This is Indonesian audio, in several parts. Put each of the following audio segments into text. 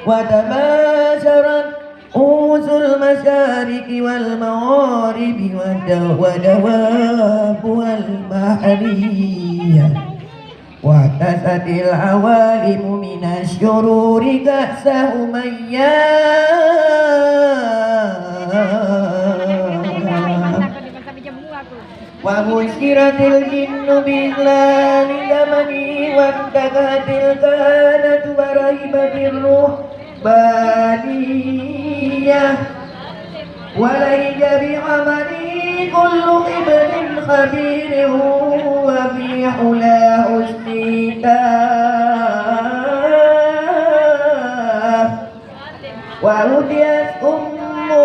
وتباشرت أنس المشارق والمغارب ودوابها البحرية واعتست العوالم من الشرور كأسهم وبشرت الجن بالله لمني وانتهت الكهنة ورهبت الرهبانية وليج بعملي كل ابن خبير وفي حلاه اشتيتاه وأتيت أمه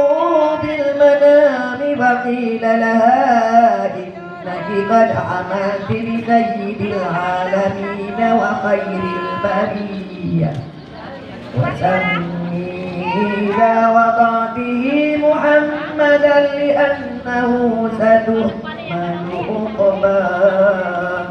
بالمنام فقيل لها إنك قد عملت بسيد العالمين وخير البرية وسمي إذا وضعته محمدا لأنه ستحمل عقباه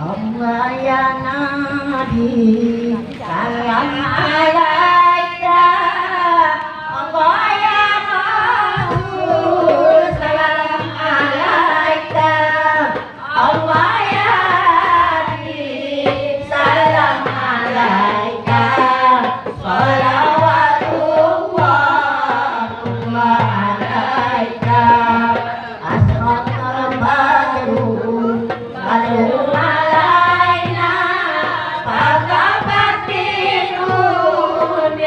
Allah ya Nabi salam alaika Allah ya Rasul salam alaika Allah ya Habib salam alaika salawatullah alaika asraqal badru alaina faqabatinun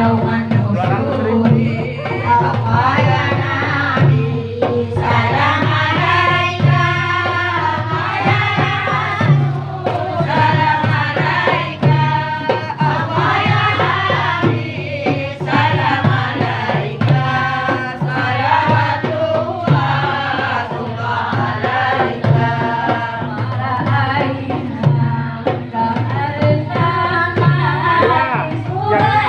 yauman nusuri apa ya nabi salam alaika apa ya rasul salam alaika apa ya nabi salam alaika salawatullah summa alaika ma'alaina ka'arna surah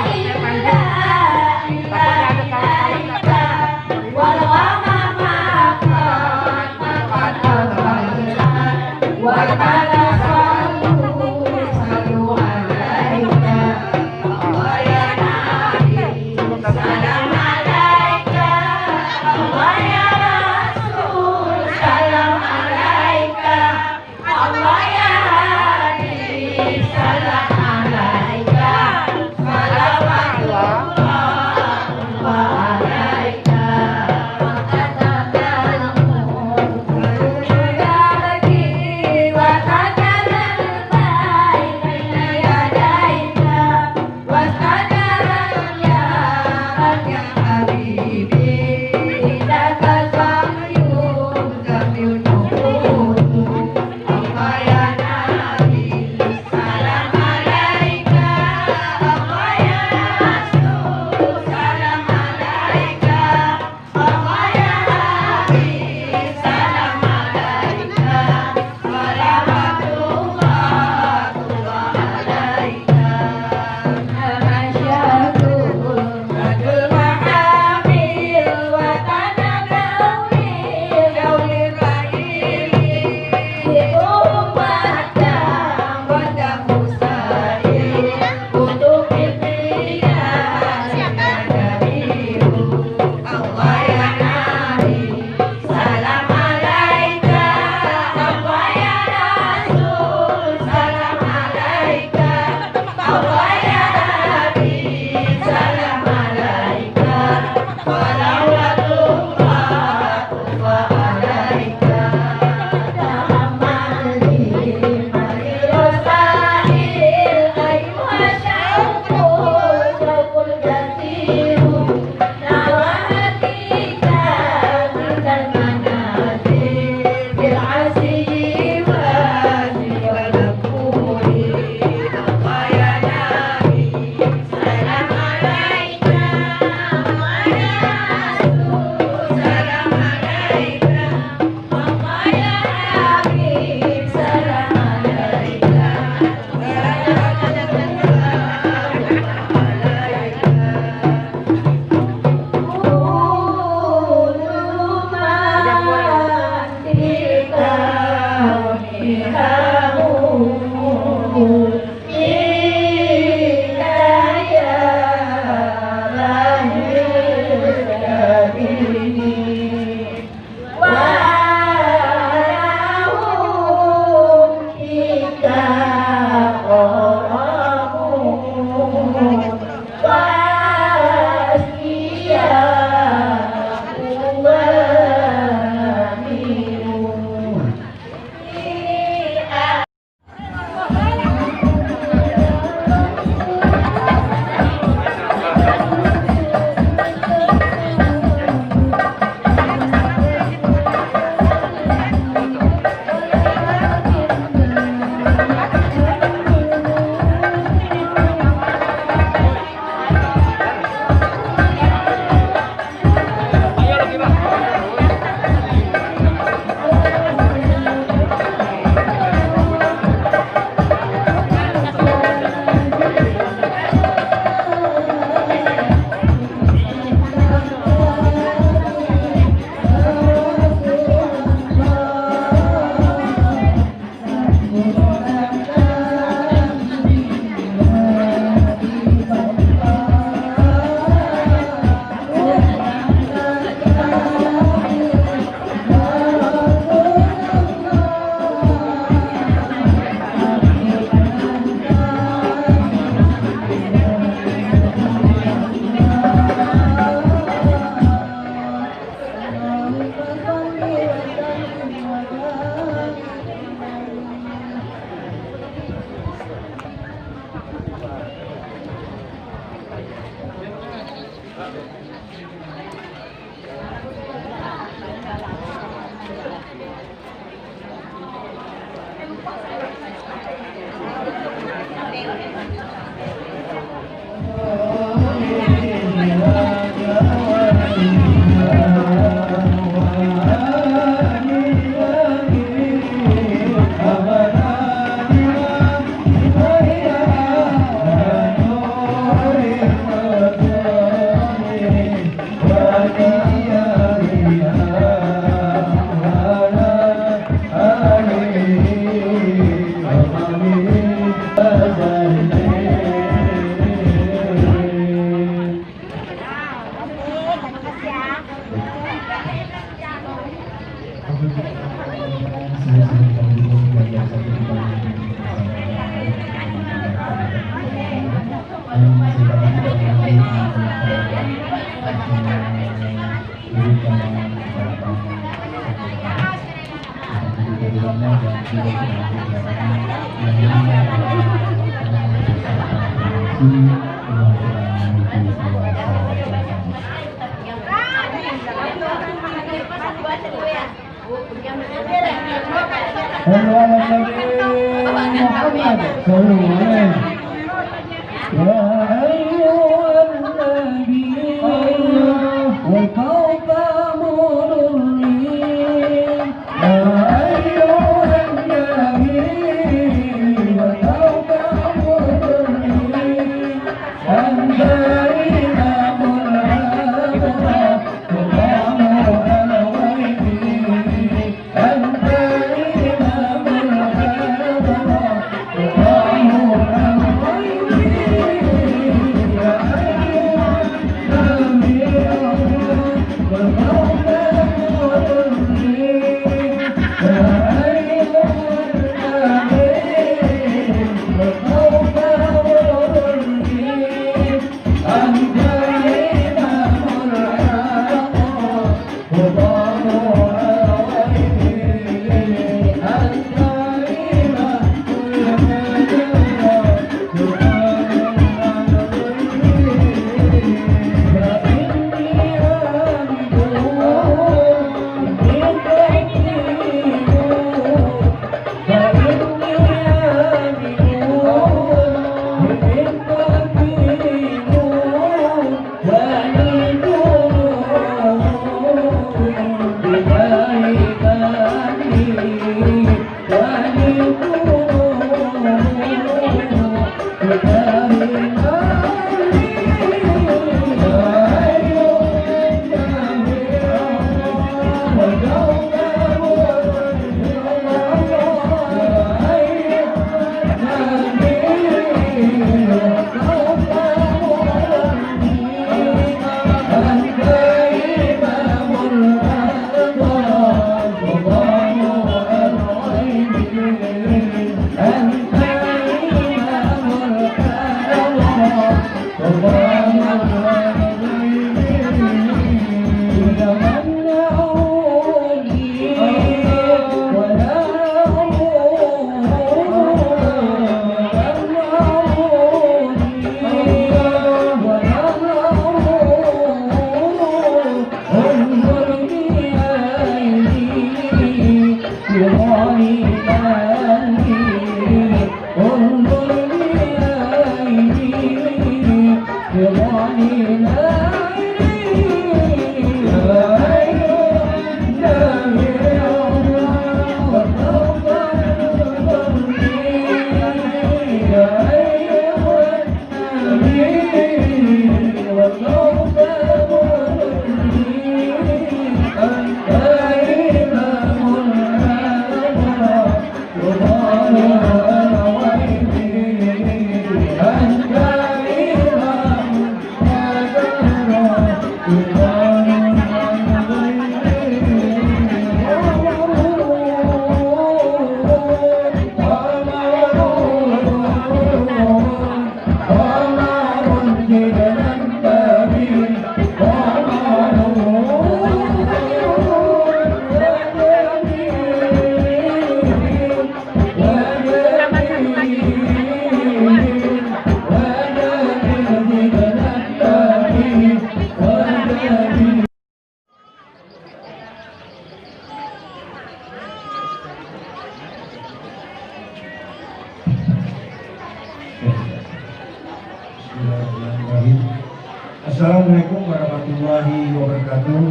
Assalamualaikum warahmatullahi wabarakatuh.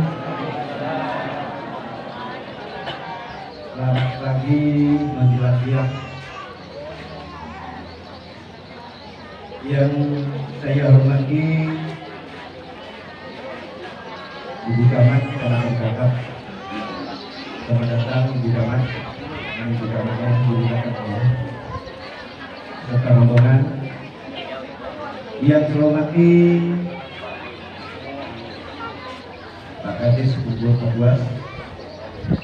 Selamat pagi menjelang siang. Yang saya hormati Ibu Camat, Kecamatan Kakap. Selamat datang Ibu Camat. Ibu Camatnya Ibu Kakap ya. Serta rombongan. Yang saya hormati Pak Kades Kubur Kabuas,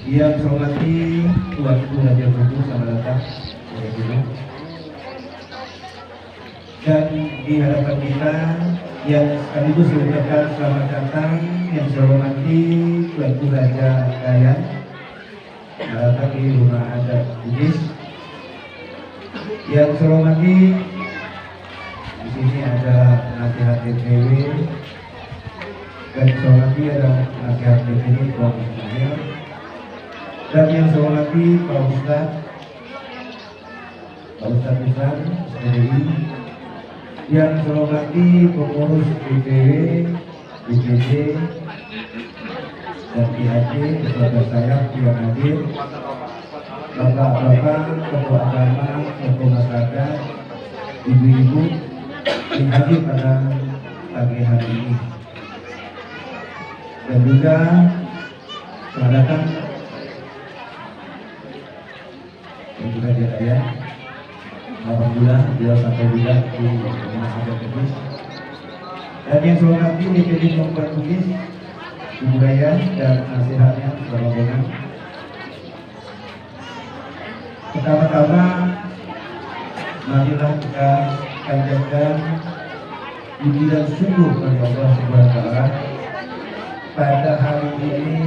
yang saya hormati Tuanku Raja Buku, selamat datang dan di hadapan kita yang sekaligus mengucapkan selamat datang yang saya hormati Tuanku Raja Dayan, datang di rumah adat Bugis. Yang saya hormati di sini ada nasihat DPW dan saya hormati ada nasihat DPW Tuan Ismail, dan yang saya hormati Pak Ustadz Besar SPDI, yang saya hormati pengurus DPW, DPD dan PAC beserta saya yang hadir, bapak-bapak, tokoh agama, tokoh masyarakat, ibu-ibu yang hadir pada pagi hari ini, dan juga selamat datang yang juga dia. Alhamdulillah beliau sampai juga di rumah adat Bugis. Dan yang saya hormati DPD Kabupaten Bugis, Ibu Dayan dan nasihatnya rombongan. Pertama-tama marilah kita panjatkan puji dan syukur kepada Allah Subhanahu wa Ta'ala. Pada hari ini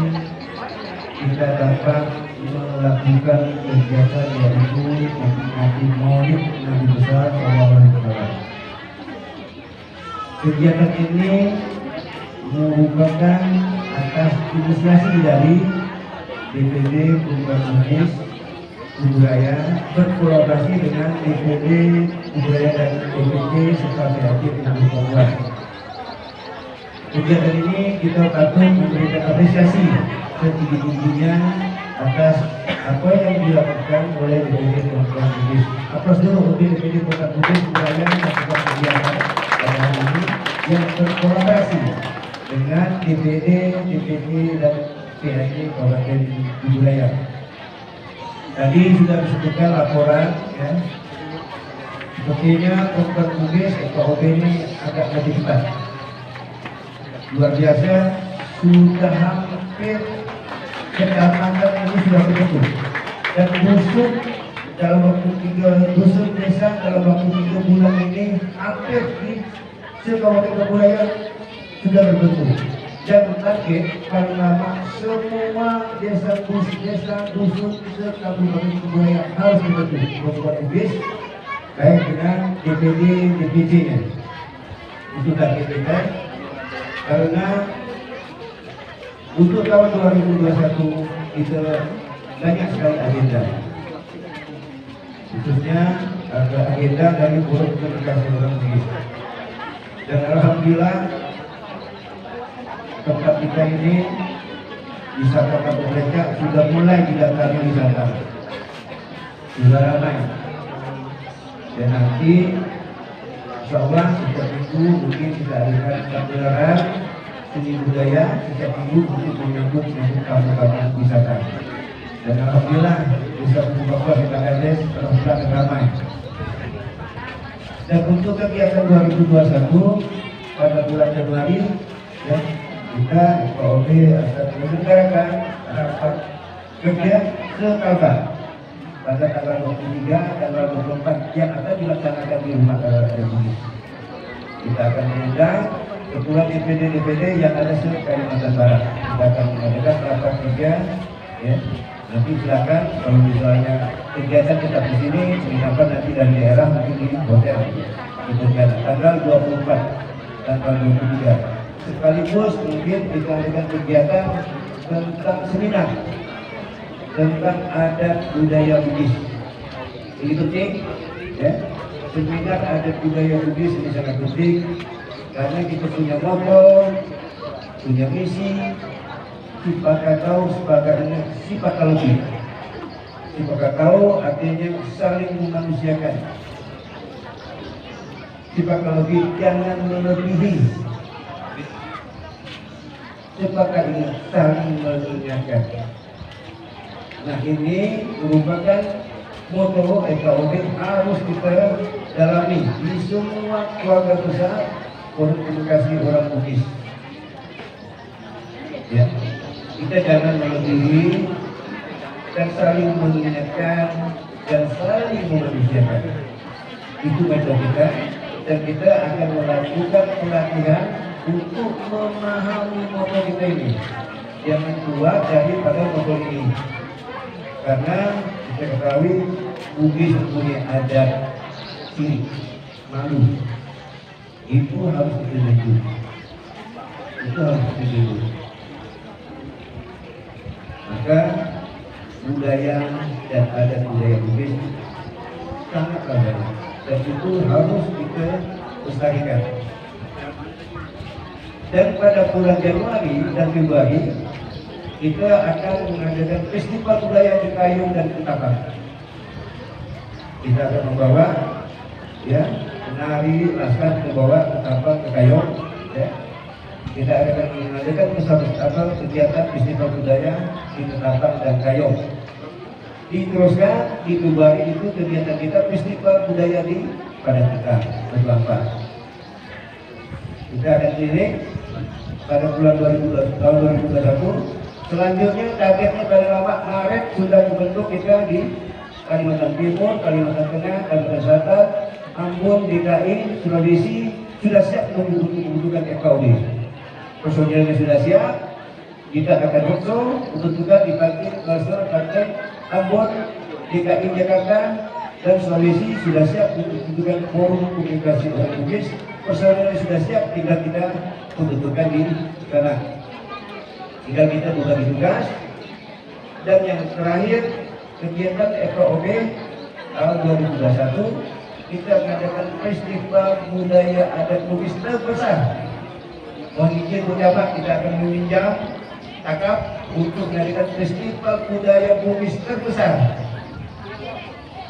kita dapat melakukan kegiatan yaitu memperingati Maulid Nabi besar Sallallahu Alaihi Wasallam. Kegiatan ini merupakan atas inisiasi dari DPD Kabupaten Bugis Budaya berkolaborasi dengan DPD Budaya dan DPD serta PAC Kabupaten Bogor. Kegiatan ini kita patut memberikan apresiasi setinggi-tingginya atas apa yang dilakukan oleh DPD Kabupaten Bugis. Aplaus dulu untuk DPD Kabupaten Bugis Budaya dan serta kegiatan pada hari ini yang berkolaborasi dengan DPD, DPD dan PAC Kabupaten Budaya. Tadi sudah disebutkan laporan ya. Sepertinya Kabupaten Bugis KOB ini agak lebih cepat. Luar biasa, sudah hampir kecamatan ini sudah terbentuk dan busuk dalam waktu 3 dusun desa dalam waktu 3 bulan ini hampir di Kabupaten Budaya sudah terbentuk. Dan target paling lama semua desa dusun se-Kabupaten Budaya harus dibentuk Kabupaten Bugis baik dengan DPD DPD-nya. Itu target kita. Karena untuk tahun 2021 kita banyak sekali agenda, khususnya ada agenda dari Forum Komunikasi Orang Bugis. Dan alhamdulillah tempat kita ini wisata Kampung Becak sudah mulai didatangi wisata, sudah ramai. Dan nanti insyaallah setiap minggu mungkin kita adakan pagelaran seni budaya setiap minggu untuk menyambut kampung-kampung wisata. Dan alhamdulillah bisa membawa kita Kades alhamdulillah ramai. Dan untuk kegiatan 2021 pada bulan Januari ya, kita KOB akan menyelenggarakan rapat kerja se-Kalbar pada tanggal 23, tanggal 24 yang akan dilaksanakan di rumah Bugis. Kita akan mengundang ketua DPD yang ada se-Kalimantan Barat. Kita akan mengadakan rapat kerja ya. Nanti silakan kalau misalnya kegiatan tetap di sini, silakan nanti dari daerah mungkin di hotel. Kemudian tanggal 24, tanggal 23. Sekaligus mungkin kita adakan kegiatan tentang seminar tentang adat budaya Bugis. Ini penting ya. Seminar adat budaya Bugis ini sangat penting karena kita punya motor, punya misi, sifat tahu sebagainya, sifat lebih. Sifat tahu artinya saling memanusiakan. Sifat lebih jangan melebihi. Sifat ini saling mengingatkan. Nah ini merupakan moto EKOB harus kita dalami di semua keluarga besar komunikasi orang Bugis. Ya, kita jangan melebihi dan saling mengingatkan dan saling memanusiakan. Itu metode kita dan kita akan melakukan pelatihan untuk memahami moto kita ini. Jangan keluar daripada moto ini. Karena kita ketahui Bugis punya adat sirik, malu. Itu harus dijaga. Itu harus dijaga. Maka budaya dan adat budaya Bugis sangat banyak dan itu harus kita lestarikan. Dan pada bulan Januari dan Februari kita akan mengadakan festival budaya di Kayong dan Ketapang. Kita akan membawa ya menari laskar membawa Ketapang ke Kayong. Ya. Kita akan mengadakan kegiatan festival budaya di Ketapang dan Kayong. Diteruskan di Februari itu kegiatan kita festival budaya di Padangkita Berlampa. Kita akan klinik pada bulan 2021. Selanjutnya targetnya paling lama Maret sudah dibentuk kita di Kalimantan Timur, Kalimantan Tengah, Kalimantan Selatan, Ambon, DKI, Sulawesi sudah siap membutuhkan FKUD. Personilnya sudah siap. Kita akan workshop untuk juga dibagi klaster Banten, Ambon, DKI Jakarta dan Sulawesi sudah siap untuk membutuhkan forum komunikasi orang Bugis. Personilnya sudah siap, tinggal kita membutuhkan di sana. Tinggal kita berbagi tugas. Dan yang terakhir kegiatan FKOB tahun 2021 kita mengadakan festival budaya adat Bugis terbesar. Mohon izin ucapan kita akan meminjam takap untuk mengadakan festival budaya Bugis terbesar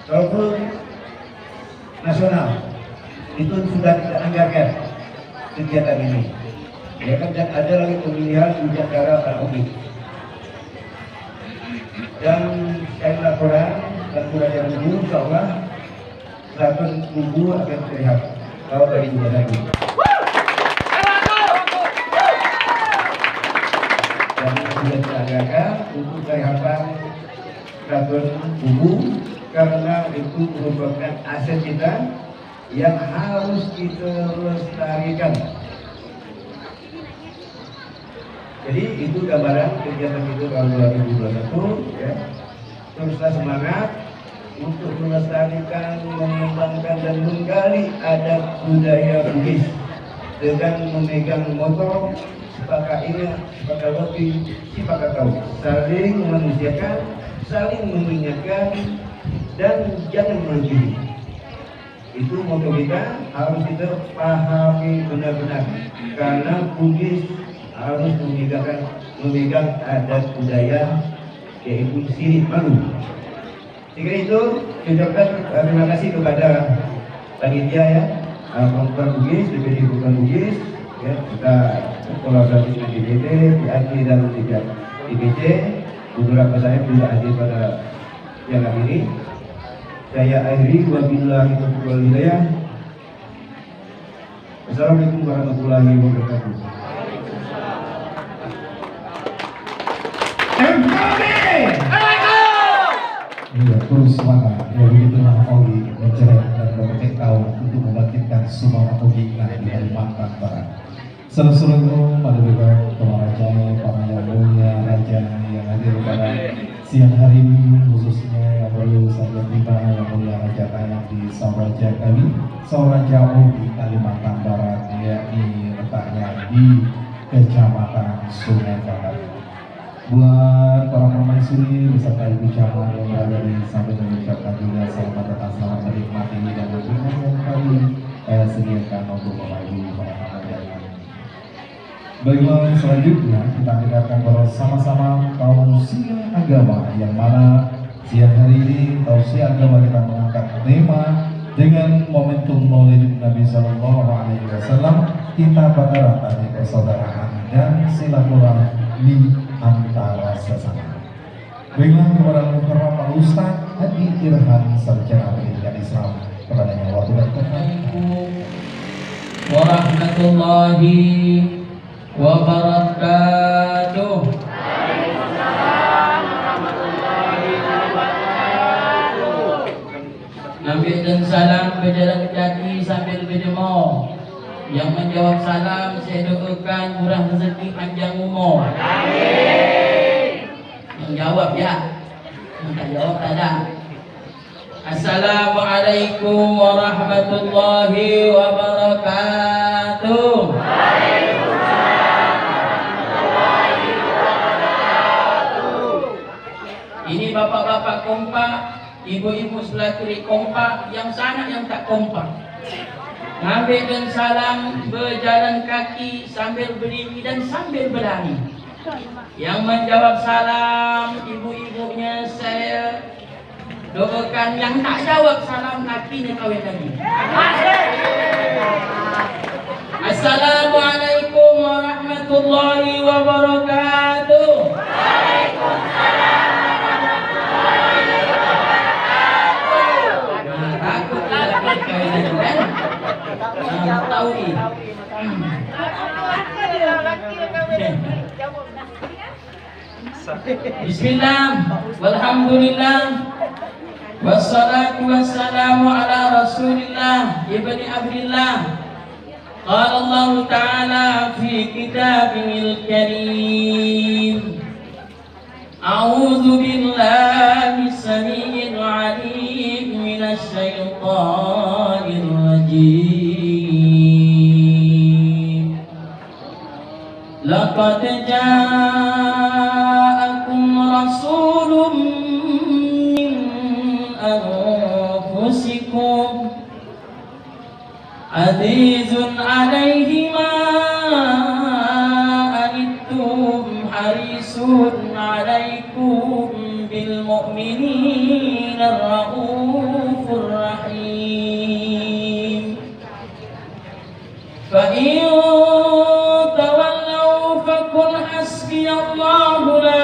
walaupun nasional. Itu sudah kita anggarkan kegiatan ini. Ya kan, dan ada lagi pemilihan Ujacara Bugis. Dan saya laporan dan budaya Bugis, insyaallah 100.000 akan terlihat tahun 2021. Dan sudah dianggarkan untuk kelihatan 100.000 karena itu merupakan aset kita yang harus kita lestarikan. Jadi itu gambaran kegiatan itu tahun 2021 ya. Teruslah semangat untuk melestarikan, mengembangkan dan menggali adat budaya Bugis dengan memegang moto sepakat ini, sepakat lebih, sepakat tahu, saling memanusiakan, saling mengingatkan dan jangan melebihi. Itu moto kita harus kita pahami benar-benar karena Bugis harus memegang adat budaya yaitu sirik malu. Jika itu ucapkan terima kasih kepada panitia ya, Pemkab Bugis, DPD Bukan Bugis ya, kita kolaborasi dengan DPD, PAD dan DPC. Beberapa saya juga hadir pada yang ini. Saya akhiri wabillahi taufiq wal hidayah. Assalamualaikum warahmatullahi wabarakatuh. Iya, terus semangat. Ya begitu Ogi mencerah dan memetik tahu untuk membangkitkan semangat Ogi di Kalimantan Barat. Seluruh pada bebek Raja, para yang mulia Raja yang hadir pada siang hari ini, khususnya yang perlu saya tiba yang mulia Raja Tayang di Sauraja kami, Sauraja Ogi Kalimantan Barat, yakni letaknya di Kecamatan Sungai Barat. Buat para permaisuri beserta ibu camat yang berada di samping mengucapkan juga selamat datang, selamat menikmati dan berkenan yang kami sediakan untuk bapak ibu para tamu dan Baiklah, selanjutnya kita dengarkan bersama-sama tausiah agama, yang mana siang hari ini tausiah agama kita mengangkat tema dengan momentum Maulid Nabi Sallallahu Alaihi Wasallam. Kita bakal tadi persaudaraan dan silaturahmi antara sesama. Baiklah, kepada Muhtaram Pak Ustaz Adi Irhan Sarjana Pendidikan Islam, kepadanya waktu dan tempat. Warahmatullahi wabarakatuh. Nabi dan salam berjalan kaki sambil berjemur. Yang menjawab salam saya doakan murah rezeki panjang umur. Yang jawab ya, yang tak jawab tak ada. Assalamualaikum warahmatullahi wabarakatuh. Ini bapak-bapak kompak, ibu-ibu sebelah kiri kompak, yang sana yang tak kompak. Ngambil dan salam berjalan kaki sambil berdiri dan sambil berlari. Yang menjawab salam ibu-ibunya saya doakan, yang tak jawab salam lakinya kawin lagi. Assalamualaikum warahmatullahi wabarakatuh. Takut tidak kawin lagi kan? Tahu ni. Bismillah, walhamdulillah, wassalatu wassalamu ala rasulillah ibni abdillah. Qala Allah Ta'ala fi kitabihil karim, a'udzu billahi samii'il 'aliim minasy syaithaanir rajiim. Laqad ja'akum rasulun min anfusikum azizun 'alaihi ma anittum harisun 'alaikum bil mu'minina raufur rahim. Fa in tawallaw faqul hasbiyallahu la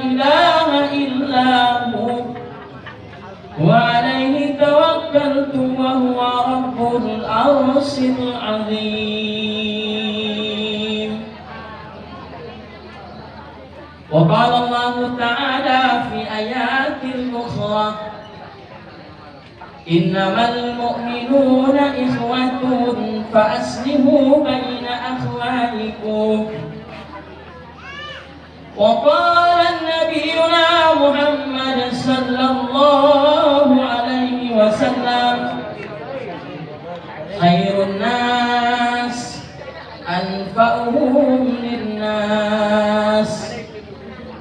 ilaha illa hu wa alaihi tawakkaltu wa huwa rabbul arsyil azim. Wa qala Allah Ta'ala fi ayatil ukhra, innamal mu'minuna ikhwatun fa aslihu baina akhwanikum. Wa qala nabiyuna Muhammad sallallahu alaihi wasallam, khairun nas anfa'uhum linnas.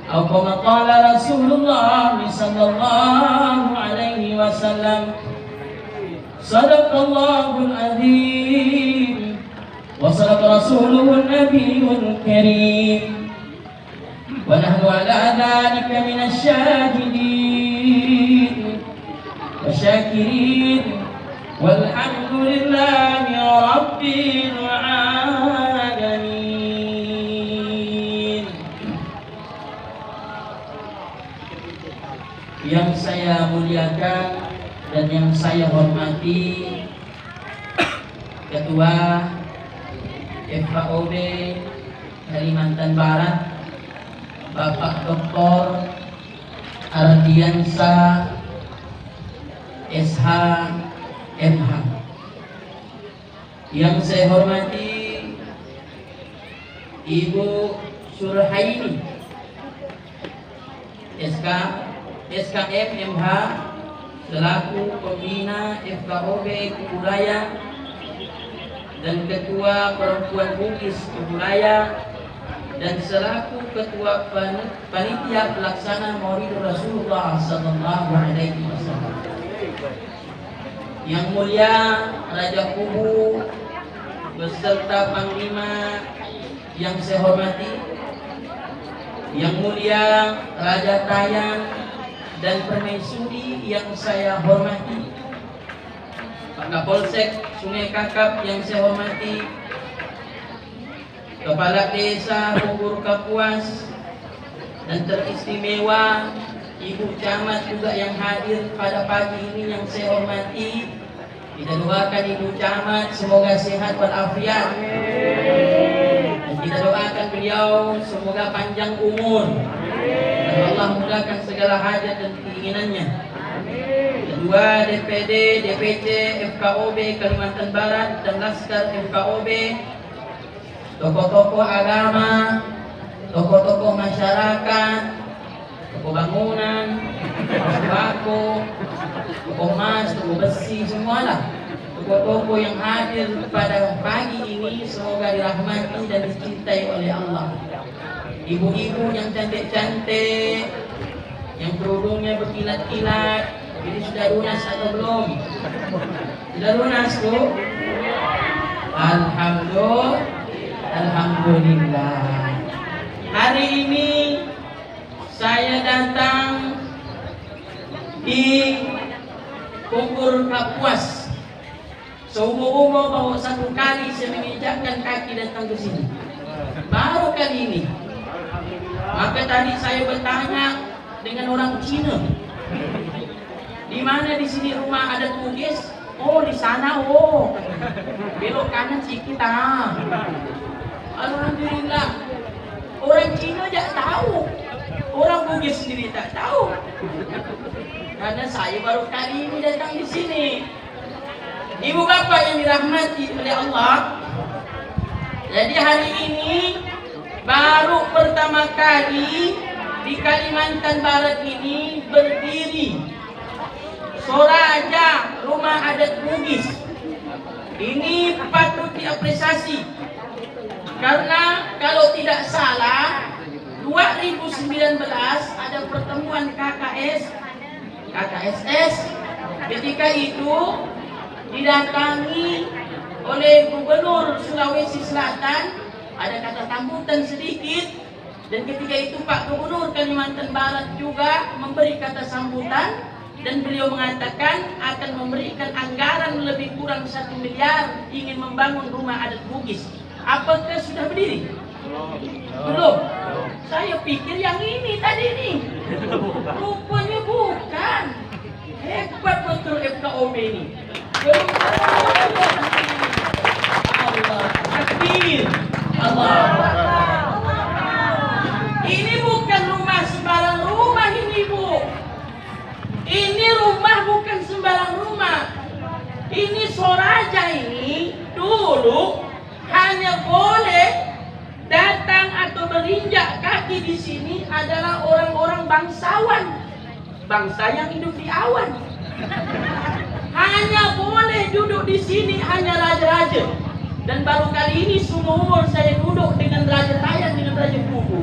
Atau kama qala Rasulullah sallallahu alaihi wasallam, sadaqallahul azim wa sadaqa rasuluhun nabiyyul karim. Wa nahnu ala dhalika minasy syahidin wa syakirin walhamdulillahi rabbil alamin. Yang saya muliakan dan yang saya hormati Ketua FKOB Kalimantan Barat, Bapak Dr. Ardiansa SH MH. Yang saya hormati Ibu Surhaini SKM MH selaku pembina FKOB Kuburaya dan Ketua Perempuan Bugis Kuburaya dan selaku Ketua Panitia Pelaksana Maulid Rasulullah Sallallahu Alaihi Wasallam. Yang mulia Raja Kubu beserta Panglima yang saya hormati, Yang Mulia Raja Tayan dan Permaisuri yang saya hormati, Pak Kapolsek Sungai Kakap yang saya hormati, Kepala Desa Punggur Kapuas, dan teristimewa Ibu Camat juga yang hadir pada pagi ini yang saya hormati. Kita doakan Ibu Camat semoga sehat walafiat. Dan kita doakan beliau semoga panjang umur. Dan Allah mudahkan segala hajat dan keinginannya. Kedua, DPD, DPC, FKOB Kalimantan Barat dan Laskar FKOB, tokoh-tokoh agama, tokoh-tokoh masyarakat, tokoh bangunan, sembako, tokoh emas, tokoh besi, semualah tokoh-tokoh yang hadir pada pagi ini semoga dirahmati dan dicintai oleh Allah. Ibu-ibu yang cantik-cantik, yang kerudungnya berkilat-kilat, ini sudah lunas atau belum? Sudah lunas, Bu? Alhamdulillah. Hari ini saya datang di Punggur Kapuas. Seumur-umur baru satu kali saya menginjakkan kaki datang ke sini. Baru kali ini. Maka tadi saya bertanya dengan orang Cina. Di mana di sini rumah adat Bugis? Oh, di sana. Oh, belok kanan sedikit. Alhamdulillah. Orang Cina tak tahu. Orang Bugis sendiri tak tahu. Karena saya baru kali ini datang di sini. Ibu bapak yang dirahmati oleh Allah. Jadi hari ini baru pertama kali di Kalimantan Barat ini berdiri Soraja Rumah Adat Bugis. Ini patut diapresiasi. Karena kalau tidak salah 2019 ada pertemuan KKSS. Ketika itu didatangi oleh Gubernur Sulawesi Selatan, ada kata sambutan sedikit, dan ketika itu Pak Gubernur Kalimantan Barat juga memberi kata sambutan, dan beliau mengatakan akan memberikan anggaran lebih kurang 1 miliar ingin membangun rumah adat Bugis. Apakah sudah berdiri? Belum. Saya pikir yang ini tadi nih. Rupanya bukan. Hebat betul FKOB ini. Allah Akbar. Allah. Ini bukan rumah sembarang rumah ini, Bu. Ini rumah bukan sembarang rumah. Ini Soraja ini dulu hanya boleh datang atau berinjak kaki di sini adalah orang-orang bangsawan, bangsa yang hidup di awan. Hanya boleh duduk di sini hanya raja-raja. Dan baru kali ini seumur umur saya duduk dengan Raja Tayan, dengan Raja Pugu.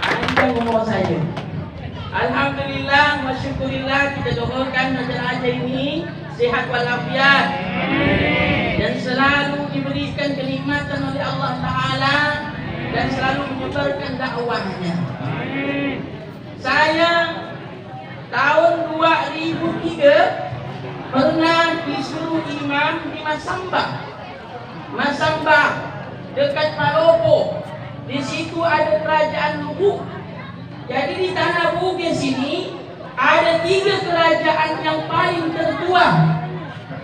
Panjang umur saya. Alhamdulillah, masyukurillah, kita doakan raja-raja ini sehat walafiat dan selalu diberikan kenikmatan oleh Allah Ta'ala dan selalu menyebarkan dakwahnya. Saya tahun 2003 pernah disuruh imam di Masamba dekat Palopo. Di situ ada kerajaan Luwu. Jadi di tanah Bugis ini ada 3 kerajaan yang paling tertua.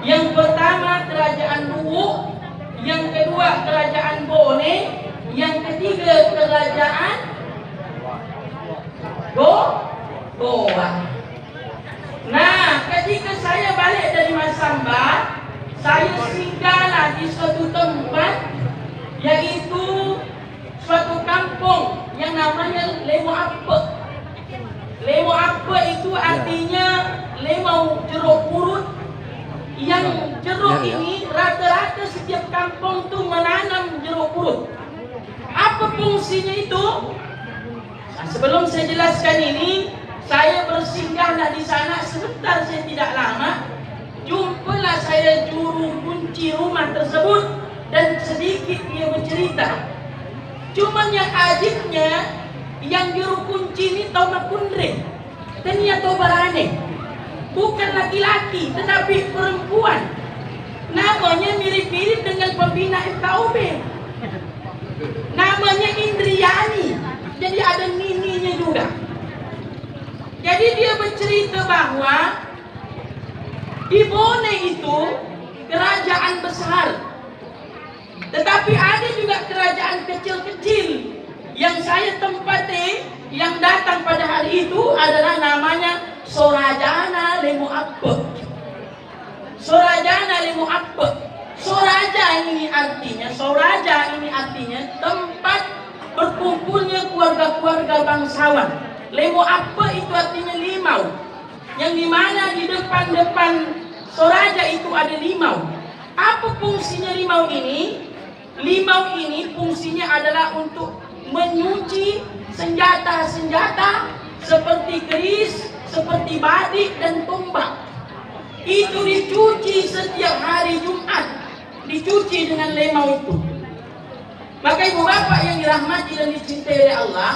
Yang pertama kerajaan Luwu, yang kedua kerajaan Bone, yang ketiga kerajaan Goa. Nah, ketika saya balik dari Masamba, saya singgahlah di suatu tempat, yaitu suatu kampung yang namanya Lemo Ape. Lemo Ape itu artinya lemau jeruk purut. Yang jeruk ini rata-rata setiap kampung tuh menanam jeruk purut. Apa fungsinya itu? Nah, sebelum saya jelaskan ini, saya bersinggahlah di sana sebentar, saya tidak lama. jumpalah saya juru kunci rumah tersebut dan sedikit dia bercerita. Cuman yang ajibnya, yang juru kunci ini tahu makundre, dan ia tahu barane, bukan laki-laki tetapi perempuan. Namanya mirip-mirip dengan pembina FKUB. Namanya Indriani, jadi ada nininya juga. Jadi dia bercerita bahwa di Bone itu kerajaan besar, tetapi ada juga kerajaan kecil-kecil yang saya tempati. Yang datang pada hari itu adalah namanya Sorajana Lemu Appe. Sorajana Lemu Appe. Soraja ini artinya tempat berkumpulnya keluarga-keluarga bangsawan. Lemu Appe itu artinya limau, yang dimana di depan Soraja itu ada limau. Apa fungsinya limau ini? Limau ini fungsinya adalah untuk menyuci senjata-senjata seperti keris, seperti badik dan tombak. Itu dicuci setiap hari Jumat, dicuci dengan limau itu. Maka ibu bapak yang dirahmati dan dicintai oleh Allah,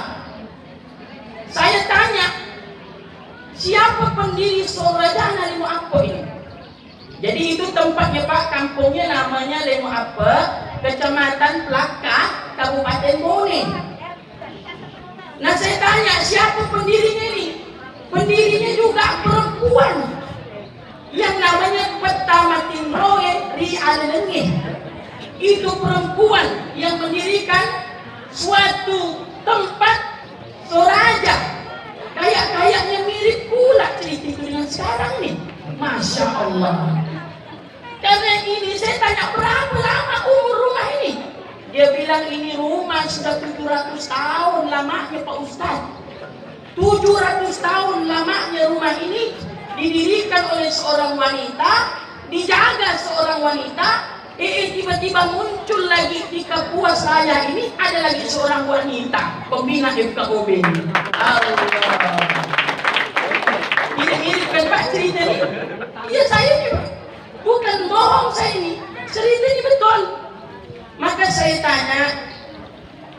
saya tanya, siapa pendiri Sorajana Lemu Appe ini? Jadi itu tempatnya Pak, kampungnya namanya Lemu Appe, Kecamatan Plaka, Kabupaten Bone. Nah saya tanya, siapa pendirinya ini? Pendirinya juga perempuan yang namanya Petamatin Roe Rialengeh. Itu perempuan yang mendirikan suatu tempat Soraja. Kayak-kayaknya mirip pula cerita itu dengan sekarang nih. Masya Allah. Karena ini saya tanya, berapa lama umur rumah ini? Dia bilang ini rumah sudah 700 tahun lamanya Pak Ustaz. 700 tahun lamanya rumah ini, didirikan oleh seorang wanita, dijaga seorang wanita. Tiba-tiba muncul lagi di Papua saya ini ada lagi seorang wanita pembina FKUB ini. Allah. Mirip kan Pak cerita ini? Iya saya ini Pak. Bukan bohong saya ini. Cerita ini betul. Maka saya tanya,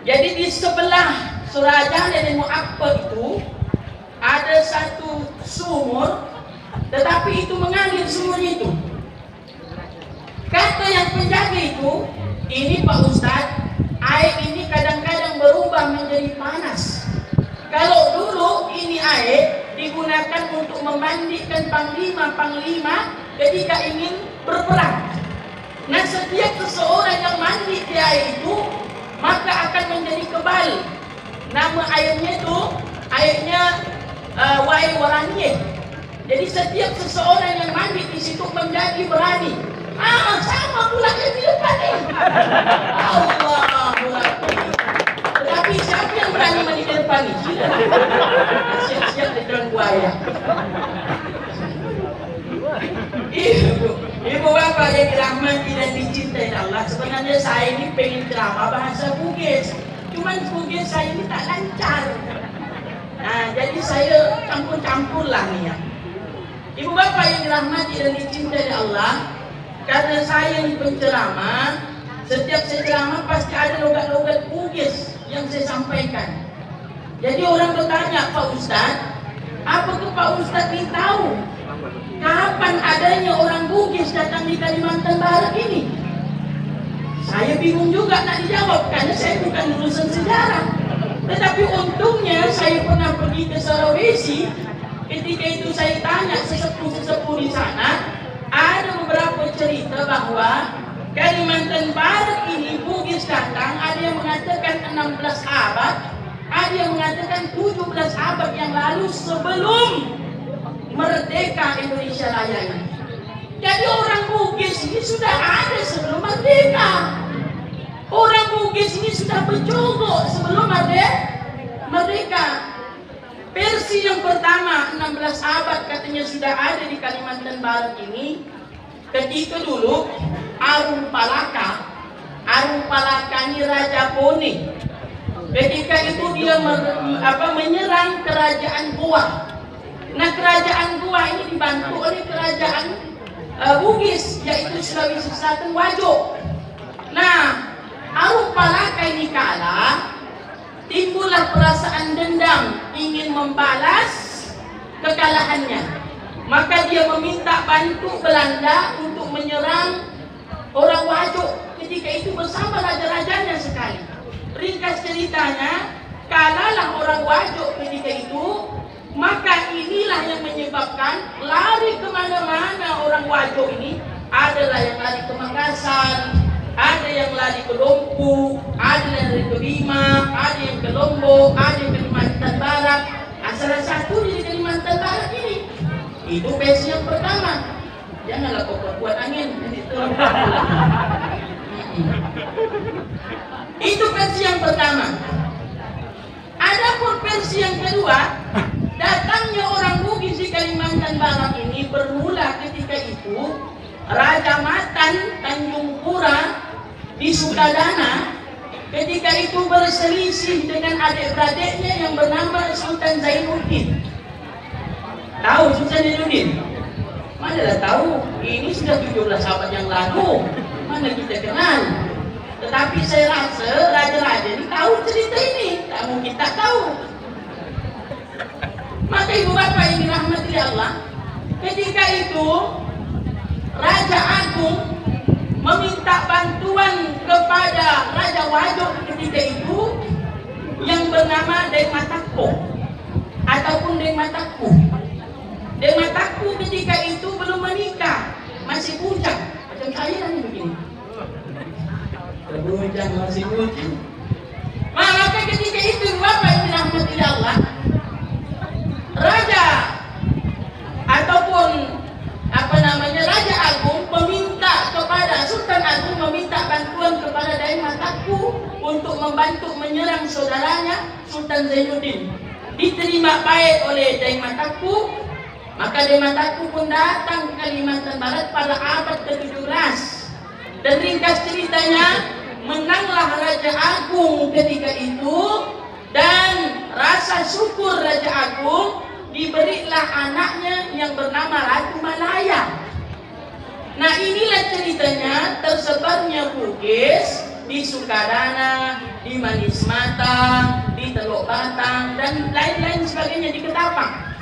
jadi di sebelah Sorajana Lemu Appe itu ada satu sumur, tetapi itu mengalir sumur itu. Kata yang penjaga itu, ini Pak Ustadz, air ini kadang-kadang berubah menjadi panas. Kalau dulu ini air digunakan untuk memandikan panglima ketika ingin berperang. Nah setiap seseorang yang mandi di air itu, maka akan menjadi kebal. Nama airnya itu, airnya Wai Waranye. Jadi setiap seseorang yang mandi di situ menjadi berani. Sama pula yang di depan ini. Allahuakbar. Tetapi siapa yang berani mandi di depan ini? Siap-siap di dalam buaya. Ibu bapak yang dirahmati dan dicintai Allah, sebenarnya saya ini pengen ceramah bahasa Bugis. Cuman Bugis saya ini tak lancar. Nah, jadi saya campur-campur lah nih ya. Ibu bapak yang dirahmati dan dicintai Allah, karena saya ini penceramah, setiap saya ceramah pasti ada logat-logat Bugis yang saya sampaikan. Jadi orang bertanya, Pak Ustadz, apakah Pak Ustadz ini tahu kapan adanya orang Bugis datang di Kalimantan Barat ini? Saya bingung juga nak dijawab, karena saya bukan lulusan sejarah. Tetapi untungnya saya pernah pergi ke Sulawesi. Ketika itu saya tanya sesepuh-sesepuh di sana, ada beberapa cerita bahwa Kalimantan Barat ini Bugis datang, ada yang mengatakan 16 abad, ada yang mengatakan 17 abad yang lalu sebelum merdeka Indonesia Raya ini. Jadi orang Bugis ini sudah ada sebelum merdeka. Orang Bugis ini sudah berjogok sebelum ada merdeka. Versi yang pertama 16 abad katanya sudah ada di Kalimantan Barat ini. Ketika dulu Arung Palaka ini Raja Bone. Ketika itu dia menyerang kerajaan Goa. Nah kerajaan Goa ini dibantu oleh kerajaan Bugis, yaitu Sulawesi Selatan Wajo. Nah, arum palakai ni kala timbullah perasaan dendam, ingin membalas kekalahannya. Maka dia meminta bantu Belanda untuk menyerang orang Wajo. Ketika itu bersama raja-rajanya sekali. Ringkas ceritanya, kalalah orang Wajo ketika itu, maka inilah yang menyebabkan lari kemana-mana orang Wajo ini. Adalah yang lari ke Makassar, ada yang lari ke Lombok, ada yang lari ke Bima, ada yang ke Lombok, ada yang ke Kalimantan Barat. Nah, salah satu di Kalimantan Barat ini, itu versi yang pertama. Janganlah kau buat angin. Itu versi yang pertama. Adapun versi yang kedua, datangnya orang Bugis di Kalimantan Barat ini bermula ketika itu Raja Matan Tanjung Pura di Sukadana ketika itu berselisih dengan adik-beradiknya yang bernama Sultan Zainuddin. Tahu Sultan Zainuddin? Mana tahu? Ini sudah 17 abad yang lalu. Mana kita kenal? Tetapi saya rasa raja-raja ini tahu cerita ini. Tak mungkin tak tahu. Maka ibu bapak yang dirahmati Allah, ketika itu Raja Agung meminta bantuan kepada Raja Wajo ketika itu yang bernama Deng Mataku ataupun Deng Mataku. Deng Mataku ketika itu belum menikah, masih bujang, macam saya ni begini. Bujang masih bujang. Maka ketika itu bapak yang dirahmati Allah, Raja ataupun Raja Agung meminta kepada Sultan Agung meminta bantuan kepada Deng Mataku untuk membantu menyerang saudaranya Sultan Zainuddin. Diterima baik oleh Deng Mataku, maka Deng Mataku pun datang ke Kalimantan Barat pada abad ke-17. Dan ringkas ceritanya, menanglah Raja Agung ketika itu, dan rasa syukur Raja Agung diberilah anaknya yang bernama Ratu Malaya. Nah, inilah ceritanya tersebarnya Bugis di Sukadana, di Manis Matang, di Teluk Batang, dan lain-lain sebagainya di Ketapang.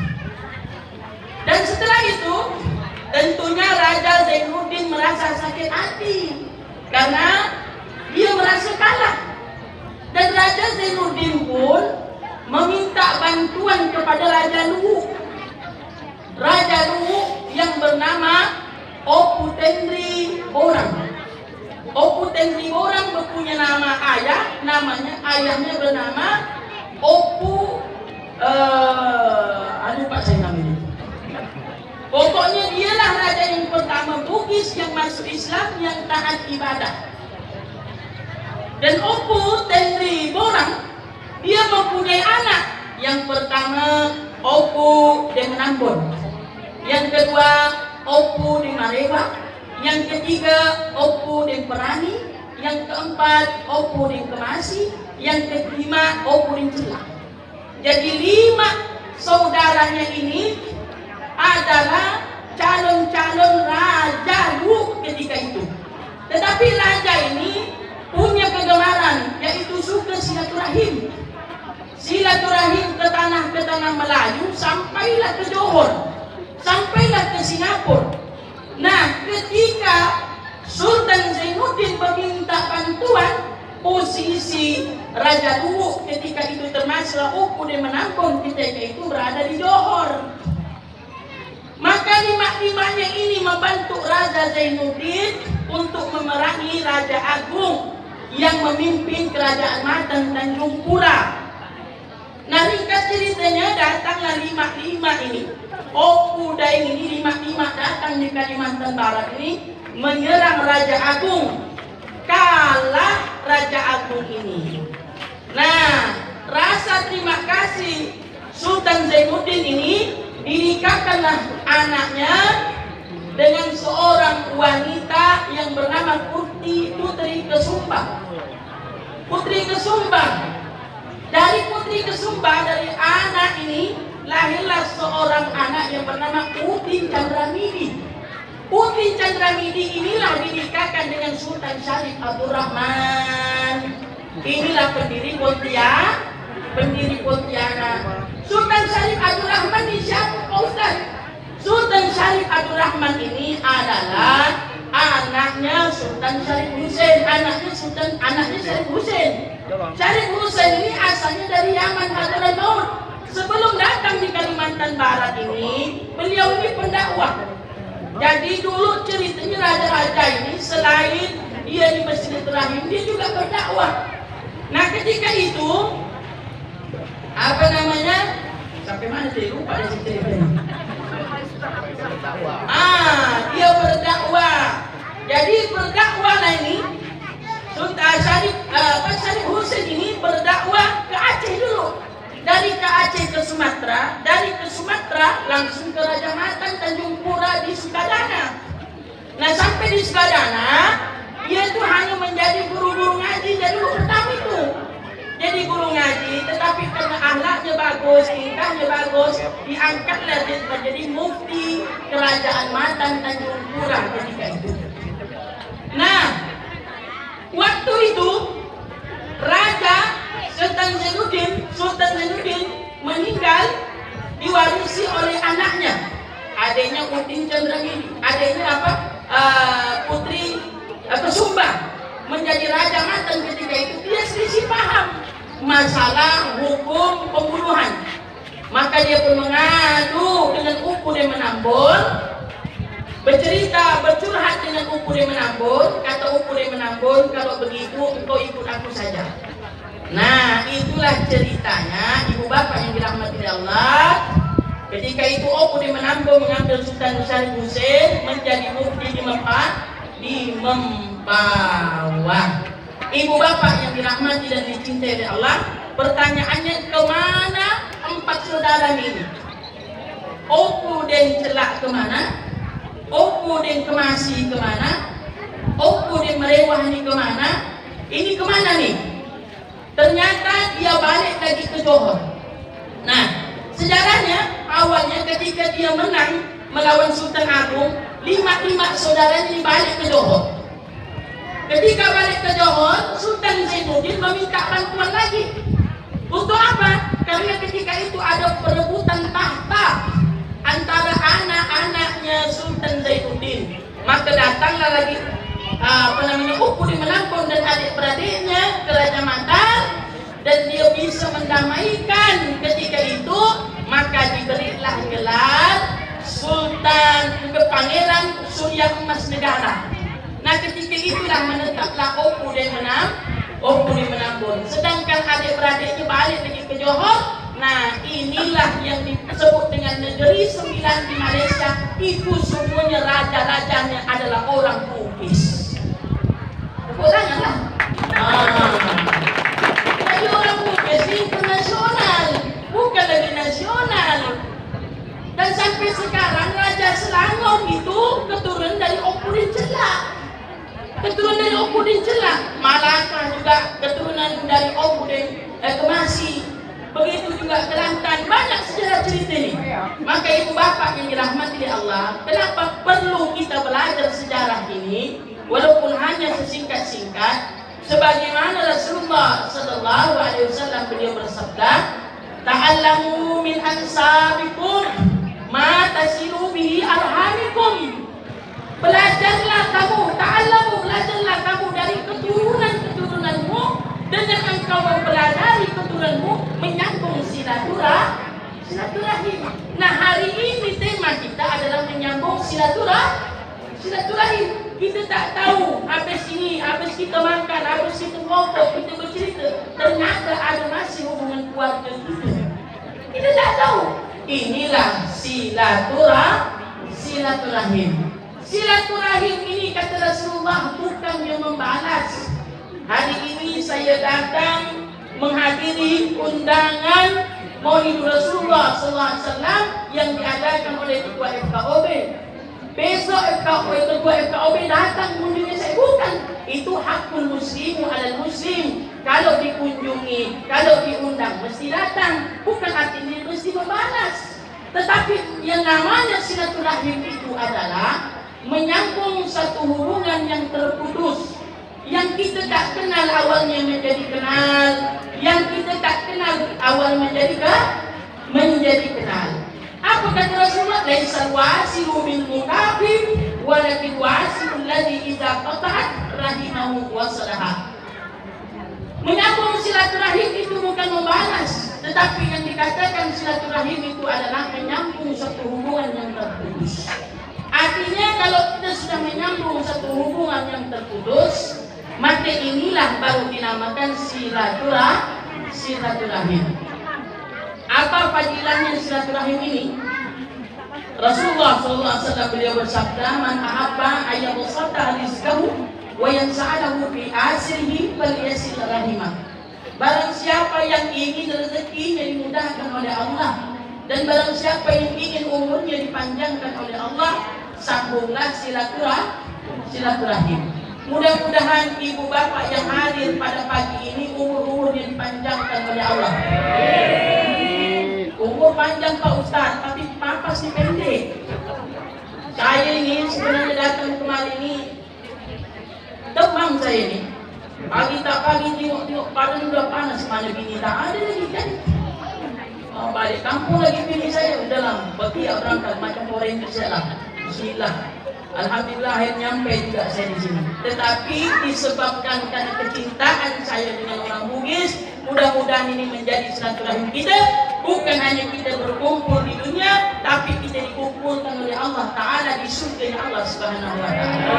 Dan setelah itu, tentunya Raja Zainuddin merasa sakit hati karena dia merasa kalah. Dan Raja Zainuddin pun meminta bantuan kepada Raja Luwu. Raja Luwu yang bernama Opu Tendri Borang. Opu Tendri Borang mempunyai nama ayah, ayahnya bernama Opu lupa saya namanya. Pokoknya dialah raja yang pertama Bugis yang masuk Islam, yang taat ibadah. Dan Opu Tendri Borang, dia mempunyai anak. Yang pertama Opu Deng Menambon, yang kedua Opu Deng Marewa, yang ketiga Opu Deng Perani, yang keempat Opu Deng Kemasi, yang kelima Opu Deng Celak. Jadi 5 saudaranya ini adalah calon-calon raja Luwu ketika itu. Tetapi raja ini punya kegemaran, yaitu suka silaturahim. Silaturahim ke tanah Melayu, sampailah ke Johor, sampailah ke Singapura. Nah, ketika Sultan Zainuddin meminta bantuan, posisi Raja Luwu ketika itu termasuk Opu Deng Menambon ketika itu berada di Johor. Maka 5-5-nya ini membantu Raja Zainuddin untuk memerangi Raja Agung yang memimpin Kerajaan Matan Tanjung Pura. Nah, ringkas ceritanya, datanglah 5-5 ini. Opu Daeng ini 5-5 datang di Kalimantan Barat ini menyerang Raja Agung. Kalah Raja Agung ini. Nah, rasa terima kasih Sultan Zainuddin ini, dinikahkanlah anaknya dengan seorang wanita yang bernama Putri Kesumbang. Putri Kesumbang. Dari Putri Kesumbang, dari anak ini lahirlah seorang anak yang bernama Udin Chandramidi. Putri Chandramidi inilah dinikahkan dengan Sultan Syarif Abdurrahman. Inilah pendiri Pontianak. Sultan Syarif Abdurrahman ini siapa Pak Ustaz? Sultan Syarif Abdurrahman ini adalah anaknya Sultan Syarif Husain, anaknya Syarif Husain. Syarif Husain ini asalnya dari Yaman Hadramaut. Sebelum datang di Kalimantan Barat ini, beliau ini pendakwah. Jadi dulu ceritanya raja-raja ini selain dia di Masjidil Rahim, dia juga berdakwah. Nah ketika itu sampai mana saya lupa dari ceritanya. Dia berdakwah. Jadi berdakwah lah ini Sultan Syarif Husain ini berdakwah ke Aceh dulu. Dari ke Aceh ke Sumatera, dari ke Sumatera langsung ke Raja Matan Tanjung Pura di Sukadana. Nah sampai di Sukadana, dia itu hanya menjadi guru-guru ngaji dari dulu pertama itu. Jadi guru ngaji, tetapi karena akhlaknya bagus, tingkahnya bagus, diangkatlah dia menjadi mufti Kerajaan Matan Tanjung Pura ketika itu. Nah, waktu itu Raja Sultan Zainuddin meninggal diwarisi oleh anaknya, adiknya Udin Chandramidi, adiknya Putri Sumba menjadi Raja Matan ketika itu. Dia selisih paham masalah hukum pembunuhan, maka dia pun mengadu dengan Upu de Menambun, bercurhat dengan Upu de Menambun. Kata Upu de Menambun, kalau begitu engkau ikut aku saja. Nah itulah ceritanya ibu bapak yang dirahmati Allah. Ketika itu Upu de Menambun mengambil Sultan Syarif Husain menjadi mufti di Mempawah. Ibu bapak yang dirahmati dan dicintai oleh Allah, pertanyaannya kemana 4 saudara ini? Upu den Celak kemana? Upu den Kemasi kemana? Upu den Merewah ini kemana? Ini kemana nih? Ternyata dia balik lagi ke Johor. Nah, sejarahnya awalnya ketika dia menang melawan Sultan Agung, 5 saudara ini balik ke Johor. Ketika balik ke Johor, Sultan Zainuddin meminta bantuan lagi. Untuk apa? Karena ketika itu ada perebutan tahta antara anak-anaknya Sultan Zainuddin. Maka datanglah lagi Upu di Menambun dan adik-beradiknya ke Raja Matan, dan dia bisa mendamaikan ketika itu. Maka diberilah gelar Sultan Pangeran Surya Emas Negara. Nah ketika itulah menetaplah Upu di Menambun. Sedangkan adik-beradiknya balik lagi ke Johor. Nah inilah yang disebut dengan Negeri Sembilan di Malaysia. Itu semuanya raja-rajanya adalah orang Bugis. Janganlah. Jadi orang Bugis internasional, bukan lagi nasional. Dan sampai sekarang Raja Selangor itu keturunan dari Upu di Celak. Malaka juga keturunan dari Upu di Kemasi. Begitu juga Kelantan. Banyak sejarah cerita ini. Maka ibu bapak yang dirahmati Allah, kenapa perlu kita belajar sejarah ini? Walaupun hanya sesingkat-singkat, sebagaimana Rasulullah Sallallahu Alaihi Wasallam beliau bersabda, "Ta'allamu min ansabikum ma tasilu bihi arhamikum." Belajarlah kamu, belajarlah kamu dari keturunan-keturunanmu dengan engkau mempelajari keturunanmu menyambung silaturahim. Nah hari ini tema kita adalah menyambung silaturahim. Kita tak tahu habis kita makan, habis kita ngobrol, kita bercerita, ternyata ada masih hubungan keluarga kita. Kita tak tahu. Inilah silaturahim. Silaturahim ini kata Rasulullah bukannya membalas. Hari ini saya datang menghadiri undangan Maulid Rasulullah SAW yang diadakan oleh Ketua FKOB. Besok Ketua FKOB datang mengunjungi saya, bukan. Itu hakul muslimu alal muslim. Kalau dikunjungi, kalau diundang mesti datang. Bukan artinya mesti membalas. Tetapi yang namanya silaturahim itu adalah menyambung satu hubungan yang terputus, yang kita tak kenal awalnya menjadi kenal, yang kita tak kenal awal menjadi kenal. Apa kata Rasulullah? Laisal wasilu bil muqabil walakin wasilul ladzi idza qata'at rahimahu wa salaha. Menyambung silaturahim itu bukan membalas, tetapi yang dikatakan silaturahim itu adalah menyambung satu hubungan yang terputus. Artinya kalau kita sudah menyambung satu hubungan yang terputus, maka inilah baru dinamakan silaturahim. Apa fadilahnya silaturahim ini? Rasulullah SAW beliau bersabda, "Man ahabba ayyabsata rizqahu wa yansa'alahu fi asrihi falyasil rahimah." Barang siapa yang ingin rezekinya dimudahkan oleh Allah, dan barang siapa yang ingin umurnya dipanjangkan oleh Allah, sambunglah silaturahim. Mudah-mudahan ibu bapak yang hadir pada pagi ini umurnya dipanjangkan oleh Allah. Umur panjang Pak Ustaz, tapi papa sih pendek. Saya ini sebenarnya datang kemari ini demam saya ini. Pagi tak pagi tengok badan udah panas, mana bini tak ada lagi kan. Balik kampung lagi bini saya udah lah berpihak berangkat macam orang itu saya lah. Bismillah. Alhamdulillah akhirnya nyampe juga saya di sini. Tetapi disebabkan karena kecintaan saya dengan orang Bugis, mudah-mudahan ini menjadi silaturahim kita. Bukan hanya kita berkumpul di dunia, tapi kita dikumpulkan oleh Allah Ta'ala di surga Allah Subhanahu Wa Ta'ala.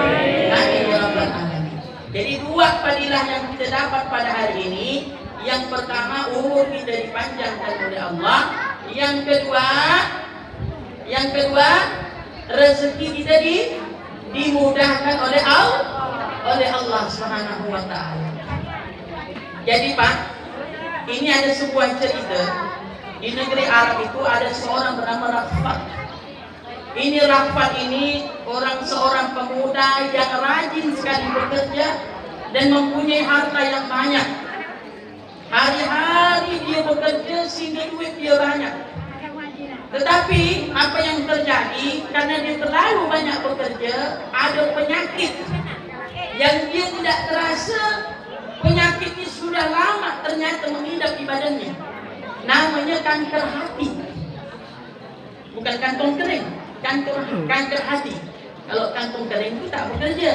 Amin ya Rabbal Alamin. Jadi dua fadilah yang kita dapat pada hari ini. Yang pertama, umur kita dipanjangkan oleh Allah. Yang kedua, rezeki kita dimudahkan oleh Allah Subhanahu Wa Ta'ala. Jadi Pak, ini ada sebuah cerita. Di negeri Arab itu ada seorang bernama Rafat. Ini Rafat ini seorang pemuda yang rajin sekali bekerja dan mempunyai harta yang banyak. Hari-hari dia bekerja sehingga duit dia banyak. Tetapi apa yang terjadi, karena dia terlalu banyak bekerja, ada penyakit yang dia tidak terasa. Penyakit ini sudah lama ternyata mengidap di badannya. Namanya kanker hati. Bukan kantong kering, kanker hati. Kalau kantong kering itu tak bekerja.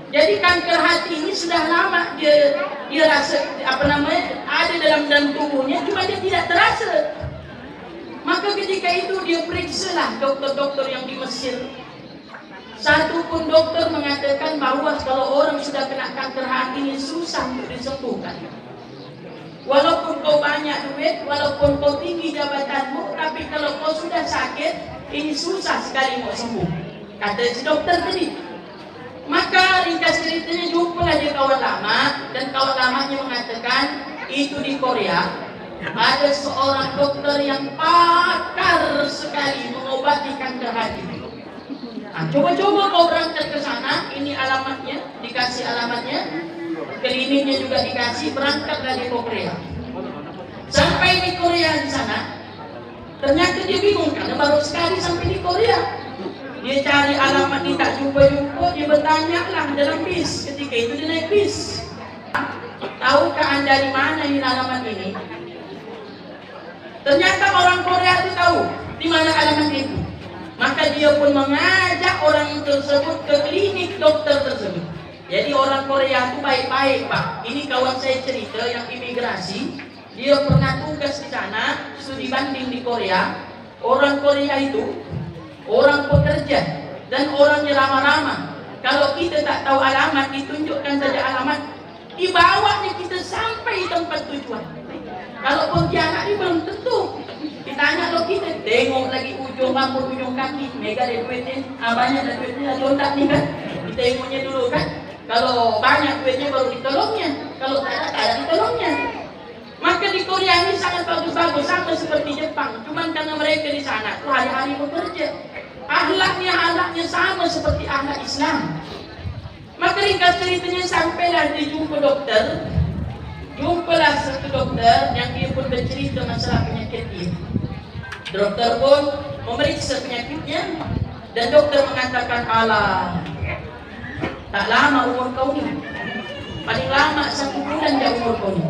Jadi kanker hati ini sudah lama dia rasa ada dalam tubuhnya, cuma dia tidak terasa. Maka ketika itu dia periksalah dokter-dokter yang di Mesir. Satu pun dokter mengatakan bahwa kalau orang sudah kena kanker hati ini susah untuk disembuhkan. Walaupun kau banyak duit, walaupun kau tinggi jabatanmu, tapi kalau kau sudah sakit, ini susah sekali mau sembuh. Kata si dokter tadi. Maka ringkas ceritanya jumpalah dia kawan lama, dan kawan lamanya mengatakan itu di Korea ada seorang dokter yang pakar sekali mengobati kanker hati. Nah, coba-coba kau berangkat ke sana, ini alamatnya, dikasih alamatnya, kliniknya juga dikasih, berangkat dari Korea. Sampai di Korea di sana, ternyata dia bingung karena baru sekali sampai di Korea. Dia cari alamat ini tak jumpa-jumpa, dia bertanya lah dalam bis. Ketika itu dia naik bis. Tahukah anda di mana ini alamat ini? Ternyata orang Korea itu tahu di mana alamat itu. Maka dia pun mengajak orang tersebut ke klinik dokter tersebut. Jadi orang Korea itu baik-baik Pak. Ini kawan saya cerita yang imigrasi. Dia pernah tugas di sana, studi banding di Korea. Orang Korea itu orang pekerja dan orangnya ramah-ramah. Kalau kita tak tahu alamat, ditunjukkan saja alamat, dibawanya kita sampai di tempat tujuan. Kalau Pontianak ini belum tentu. Ditanya lo kita tengok lagi ujung rambut, ujung kaki, mega ada duitnya, banyak ada duitnya, contak nih kan. Ditengoknya dulu kan. Kalau banyak duitnya baru ditolongnya. Kalau tak ada ditolongnya. Maka di Korea ini sangat bagus-bagus, sama seperti Jepang. Cuman karena mereka di sana tuh hari-hari bekerja. Akhlaknya sama seperti akhlak Islam. Maka ringkas ceritanya sampailah dia jumpa dokter. Jumpalah satu dokter yang dia pun bercerita masalah penyakit dia. Dokter pun memeriksa penyakitnya. Dan dokter mengatakan, alah, tak lama umur kau ni, paling lama 1 bulan je umur kau ni.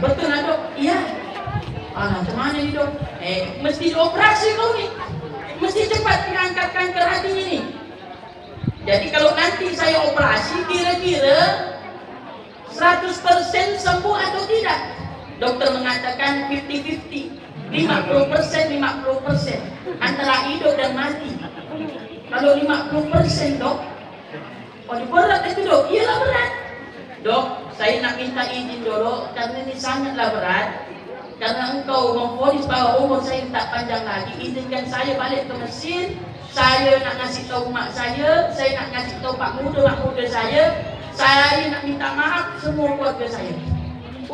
Betul lah dok? Iya. Alah, macam mana ni dok? Mesti dioperasi kau ni, mesti cepat mengangkat kanker hatinya ni. Jadi kalau nanti saya operasi, kira-kira 100% sembuh atau tidak? Dokter mengatakan 50-50, 50% antara hidup dan mati. Kalau 50% dok, berat itu dok? Iyalah berat. Dok, saya nak minta izin dulu karena ini sangatlah berat. Karena engkau memvonis bahwa umur saya tak panjang lagi, izinkan saya balik ke Mesir. Saya nak ngasih tahu mak saya nak ngasih tahu pak muda saya nak minta maaf semua keluarga saya.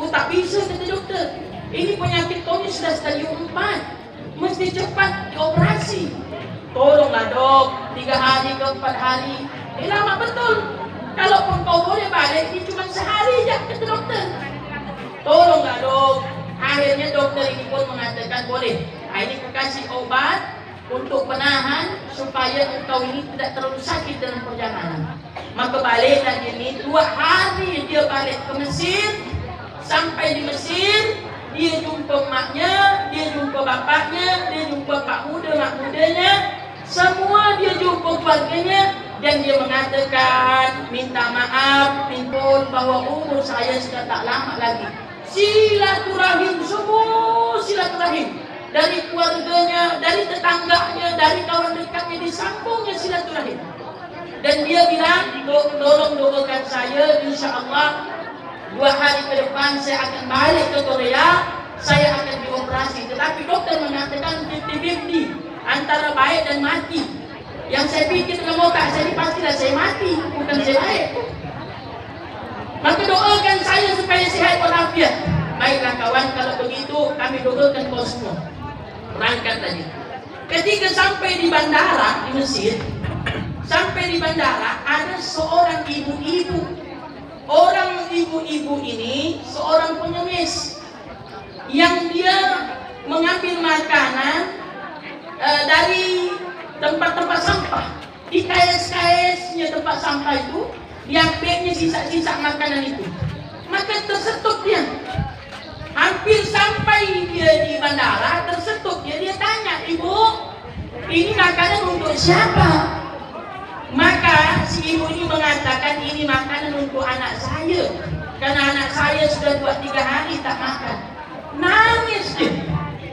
Tak bisa kata dokter. Ini penyakit kau ni sudah stadium 4, mesti cepat dioperasi. Tolonglah dok, 3 hari ke 4 hari. Lama betul. Kalaupun kau boleh balik, ini cuma sehari je kata dokter. Tolonglah dok. Akhirnya dokter ini pun mengatakan boleh. Ini aku kasih obat untuk penahan supaya engkau ini tidak terlalu sakit dalam perjalanan. Maka baliklah dia ini 2 hari dia balik ke Mesir. Sampai di Mesir, dia jumpa maknya, dia jumpa bapaknya, dia jumpa pak muda, mak mudanya, semua dia jumpa keluarganya. Dan dia mengatakan, minta maaf, pimpun bahwa umur saya sudah tak lama lagi. Silaturahim, semua silaturahim. Dari keluarganya, dari tetangganya, dari kawan dekatnya, disambungnya silaturahim. Dan dia bilang, tolong doakan saya, insya Allah 2 hari ke depan saya akan balik ke Korea, saya akan dioperasi. Tetapi dokter mengatakan 50-50 antara baik dan mati. Yang saya pikir dalam otak saya, pastilah saya mati, bukan saya baik. Maka doakan saya supaya sehat walafiat. Baiklah kawan, kalau begitu kami doakan kau semua. Berangkat tadi. Ketika sampai di bandara di Mesir, sampai di bandara ada seorang ibu-ibu. Orang ibu-ibu ini seorang pengemis yang dia mengambil makanan dari tempat-tempat sampah. Di kais-kaisnya tempat sampah itu, diambilnya sisa-sisa makanan itu. Maka tersetup dia. Hampir sampai dia di bandara, tersetup dia. Dia tanya, ibu, ini makanan untuk siapa? Maka si ibu ini mengatakan, ini makanan untuk anak saya. Karena anak saya sudah 2-3 hari tak makan. Nangis dia.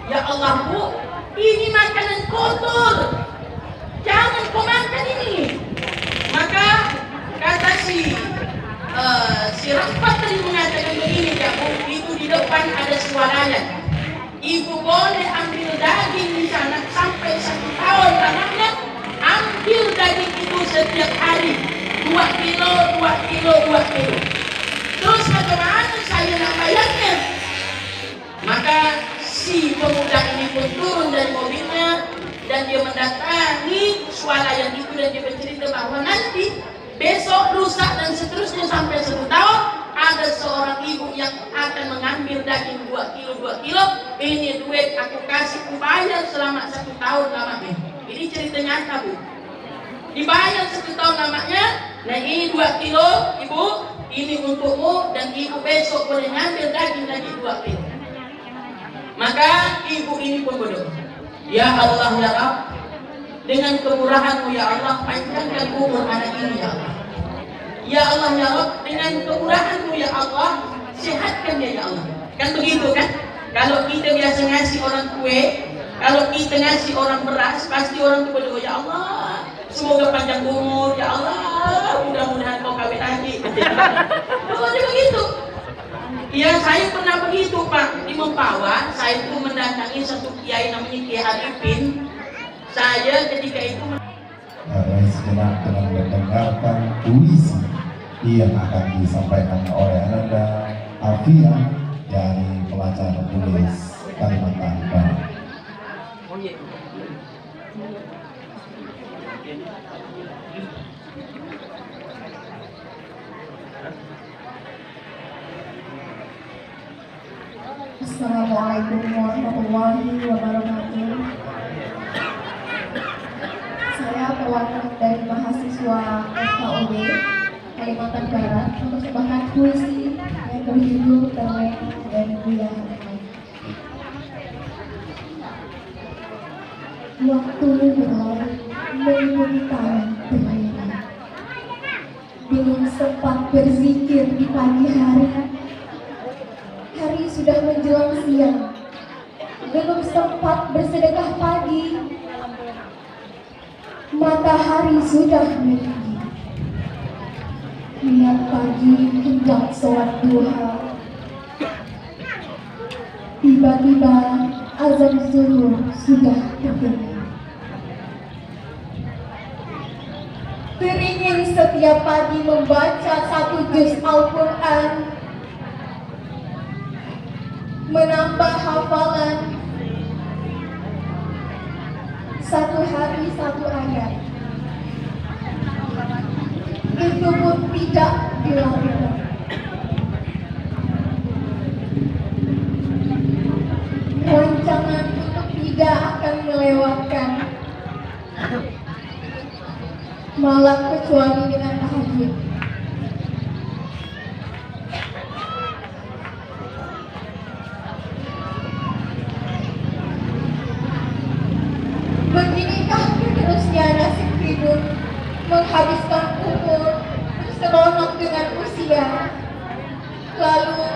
Ya Allah bu, ini makanan kotor. Jangan kau makan ini. Maka kata si Rahmat tadi mengatakan begini, ya bu, itu di depan ada swalayan. Ibu boleh ambil daging di sana sampai 1 tahun lamanya. Ambil daging itu setiap hari 2 kilo. Terus bagaimana saya nak bayarnya? Maka si pemuda ini pun turun dari mobilnya dan dia mendatangi swalayan itu dan dia bercerita bahwa nanti besok, lusa dan seterusnya sampai 1 tahun ada seorang ibu yang akan mengambil daging 2 kilo. Ini duit aku kasih, aku bayar selama 1 tahun lamanya. Ini cerita nyata bu. Dibayar 1 tahun lamanya. Nah ini 2 kilo ibu, ini untukmu dan ibu besok boleh ngambil daging lagi 2 kilo. Maka ibu ini pun berdoa, ya Allah ya Rabb, dengan kemurahan-Mu ya Allah, panjangkan umur anak ini ya Allah. Ya Allah ya Rabb, dengan kemurahan-Mu ya Allah, sehatkan dia ya Allah. Kan begitu kan? Kalau kita biasa ngasih orang kue, kalau kita ngasih orang beras, pasti orang itu berdoa, ya Allah, semoga panjang umur, ya Allah, mudah-mudahan kau kawin lagi. Doanya begitu. Ya saya pernah begitu Pak, di Mempawah, saya itu mendatangi satu kiai namanya Kiai Arifin. Saya ketika itu sejenak dengan mendengarkan puisi yang akan disampaikan oleh Ananda Alfian dari pelajar tulis Kalimantan Barat. Assalamualaikum warahmatullahi wabarakatuh. dari mahasiswa FKUB Kalimantan Barat mempersembahkan puisi yang berjudul Terlena dan Bulan. Waktu berlalu meliputi tangan terlena. Belum sempat berzikir di pagi hari, hari sudah menjelang siang. Belum sempat bersedekah pagi, matahari sudah meninggi. Niat pagi hendak sholat duha, tiba-tiba azan zuhur sudah terdengar. Teringin setiap pagi membaca 1 juz Al-Quran, menambah hafalan 1 hari 1 ayat. Itu pun tidak dilakukan. Rancangan untuk tidak akan melewatkan malam kecuali dengan tahajud. Beginikah seterusnya nasib hidup, menghabiskan umur, berseronok dengan usia. Lalu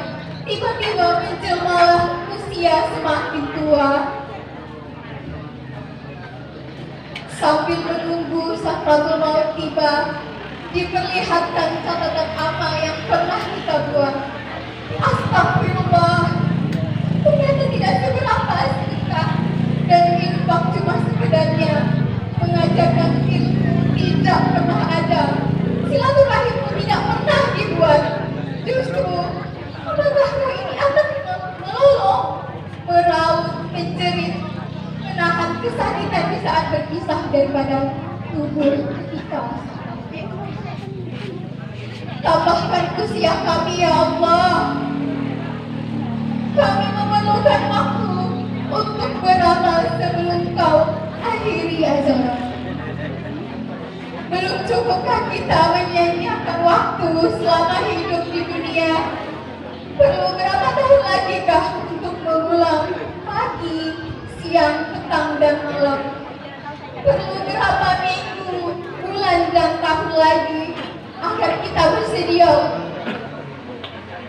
tiba-tiba menjelmalah usia semakin tua. Sambil menunggu sakratul maut tiba, diperlihatkan catatan apa yang pernah kita buat. Astagfirullah, ternyata tidak seberapa sedekah dan infak cuma sekedarnya. Mengajarkan ilmu tidak pernah ada, silaturahim pun tidak pernah dibuat. Justru apakah ini akan melolong, meraut, menjerit, menahan kesakitan di saat berpisah daripada tubuh kita. Tambahkan usia kami ya Allah. Kami memerlukan waktu untuk beramal sebelum Kau akhiri ajaran. Belum cukupkah kita menyia-nyiakan waktu selama hidup di dunia? Perlu berapa tahun lagi kah untuk mengulang pagi, siang, petang, dan malam? Perlu berapa minggu, bulan, dan tahun lagi agar kita bersedia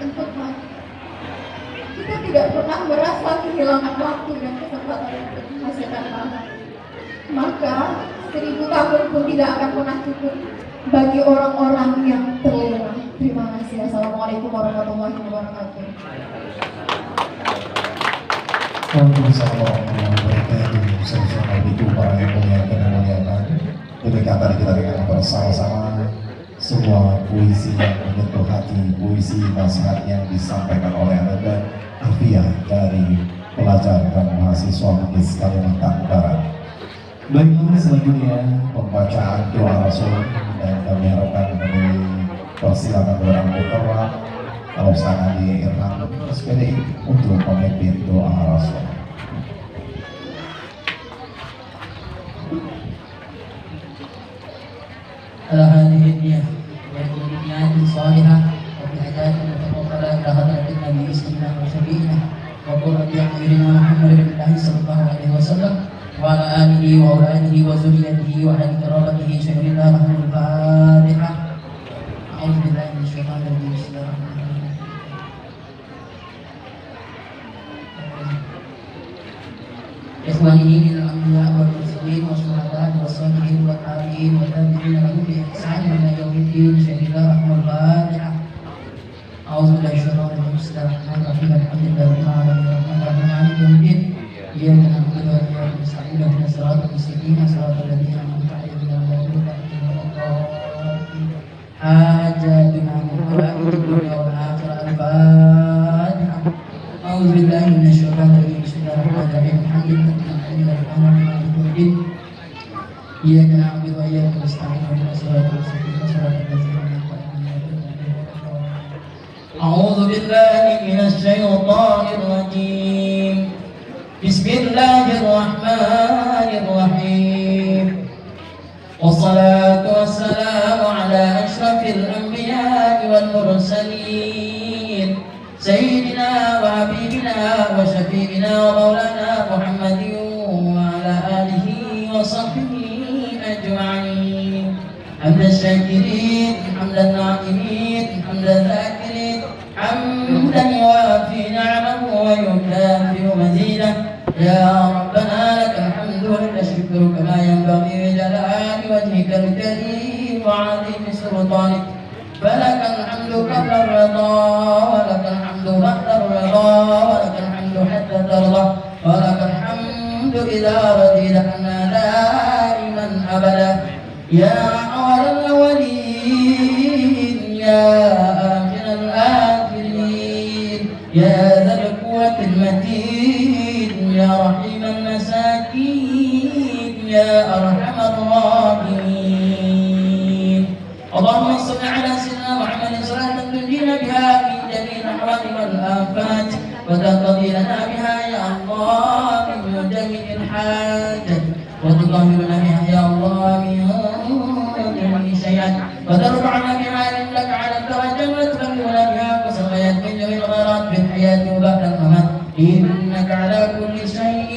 untuk mati? Kita tidak pernah merasa kehilangan waktu dan kesempatan untuk menghasilkan amal. Maka 1000 tahun pun tidak akan pernah cukup bagi orang-orang yang terlena. Terima kasih. Assalamualaikum warahmatullahi wabarakatuh. Waalaikumsalam warahmatullahi wabarakatuh. Sama-sama itu para yang muliakan dan muliakan. Demikian tadi kita dengar bersama-sama sebuah puisi yang menyentuh hati, puisi nasihat yang disampaikan oleh Anda Afia dari pelajar dan mahasiswa Magis Kalimantan Barat. Baiklah, selanjutnya pembacaan doa Rasul, dan kami harapkan kami persilakan orang mukarram kalau sana di Irfan SPDI untuk memimpin doa Rasul. على هذه النية والنيات الصالحة وبهداية المتوكلة إلى حضرة النبي سيدنا وشفيعنا وقرة أعيننا محمد بن الله صلى الله عليه وسلم وعلى آله وأولاده وذريته وعلى قرابته شهر الله رحمه الفاتحة. أعوذ بالله من الشيطان الرجيم. بسم الله الرحمن الرحيم. إخواني من الأنبياء والمرسلين والشهداء والصالحين والتابعين والتابعين لهم بإحسان إلى يوم الدين شهر الله رحمه الفاتحة. أعوذ بالله من الشيطان الرجيم. بسم الله الرحمن الرحيم. الحمد لله رب العالمين الرحمن الرحيم مالك يوم الدين. إياك نعبد وإياك نستعين اهدنا الصراط المستقيم صراط الذين أنعمت عليهم غير المغضوب عليهم ولا الضالين. حاجاتنا مقبلة في الدنيا والآخرة. الفاتحة. أعوذ بالله من الشيطان الرجيم. بسم الله الرحمن الرحيم. الحمد لله رب العالمين الرحمن الرحيم مالك يوم الدين. إياك نعبد وإياك نستعين اهدنا الصراط المستقيم صراط الذين أنعمت عليهم غير المغضوب عليهم ولا الضالين. أعوذ بالله من الشيطان الرجيم. بسم الله الرحمن الرحيم. والصلاة والمرسلين سيدنا وحبيبنا وشفيعنا ومولانا محمد وعلى آله وصحبه أجمعين. حمد الشاكرين حمد الناعمين حمد الذاكرين حمدا يوافي نعمه ويكافئ مزيده. يا ربنا لك الحمد ولك الشكر كما ينبغي لجلال وجهك الكريم وعظيم سلطانك. فلك الحمد قبل الرضا ولك الحمد بعد الرضا ولك الحمد حتى ترضى ولك الحمد إذا رضيت عنا دائما أبدا. يا أول الأولين يا آخر الآخرين يا ذا القوة المتين يا رحيم المساكين يا أرحم الراحمين. اللهم صل على سيدنا محمد صلاة تنجينا بها من جميع الأحوال والآفات وتقضي لنا بها يا الله من جميع الحاجات وتطهرنا بها يا الله من جميع الشيئات وترفعنا بها عندك على الدرجة وتبلغنا بها وسميت من جميع الغيرات في الحياة وبعد الممات إنك على كل شيء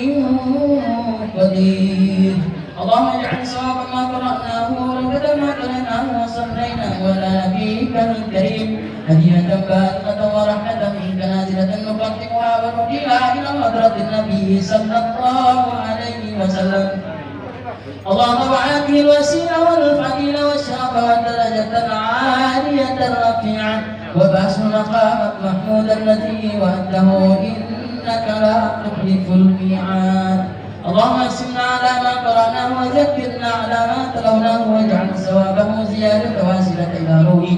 قدير. اللهم اجعل صواب ما قرأناه ورغبة ما قرأناه وصليناه على نبيك الكريم هدية بالغة ورحمة منك نازلة نقدمها ونهديها إلى حضرة النبي صلى الله عليه وسلم. اللهم وآته الوسيلة والفضيلة والشرف والدرجة العالية الرفيعة وبعث مقامك محمودا الذي وعدته إنك لا تخلف الميعاد. اللهم اقسمنا على ما قرأناه وذكرنا على ما تلوناه واجعل ثوابه زيادة واصلة إلى روح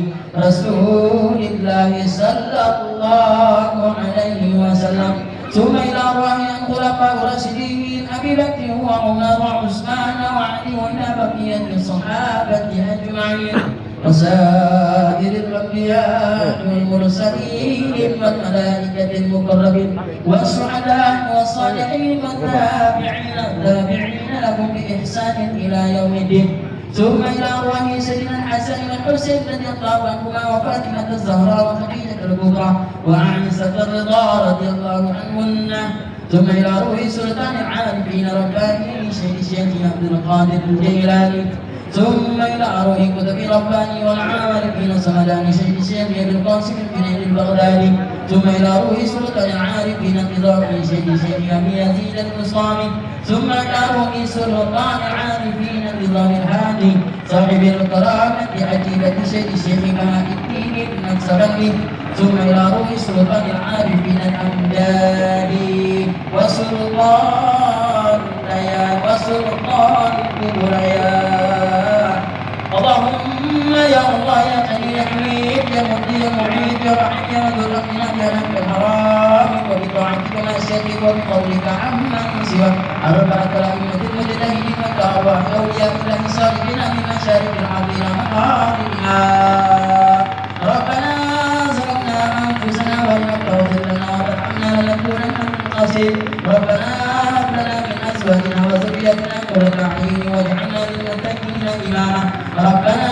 رسول الله صلى الله عليه وسلم ثم إلى أرواح الخلفاء الراشدين أبي بكر وعمر وعثمان وعلي وإلى بقية الصحابة أجمعين وسائر الأنبياء والمرسلين والملائكة المقربين والشهداء والصالحين والتابعين لهم بإحسان إلى يوم الدين ثم إلى أرواح سيدنا الحسن والحسين رضي الله عنهما وفاطمة الزهراء وخديجة الكبرى وعائشة الرضا رضي الله عنهن ثم إلى روح سلطان العارفين رباني شيخ عبد القادر الجيلاني ثم إلى أروح كتب رباني والعارفين صمداني شيخ أبي القاسم الجنيد البغدادي ثم إلى روح سلطان العارفين النظامي شيخ أبي يزيد البسطامي ثم إلى روح سلطان العارفين النظام الهادي صاحب الكرامة عجيبة شيخ بهاء الدين النكسبندي ثم إلى روح سلطان العارفين الأمجادي وسلطان الديان وسلطان الكبرياء. اللهم يا الله يا غني يا حميد يا مبدي يا معيد يا رحيم يا ذو الرحمن يا رب الحرام وبطاعتك ومعصيتك وبقولك عمن سواك أربعة الأئمة المجتهدين وكأرواح أولياء الله الصالحين من مشارق العظيم مقامها. ربنا ظلمنا أنفسنا وإن لم تغفر لنا وترحمنا لنكونن من الخاسرين. ربنا هب لنا من أزواجنا وذرياتنا قرة أعين واجعلنا للمتقين إماما. ربنا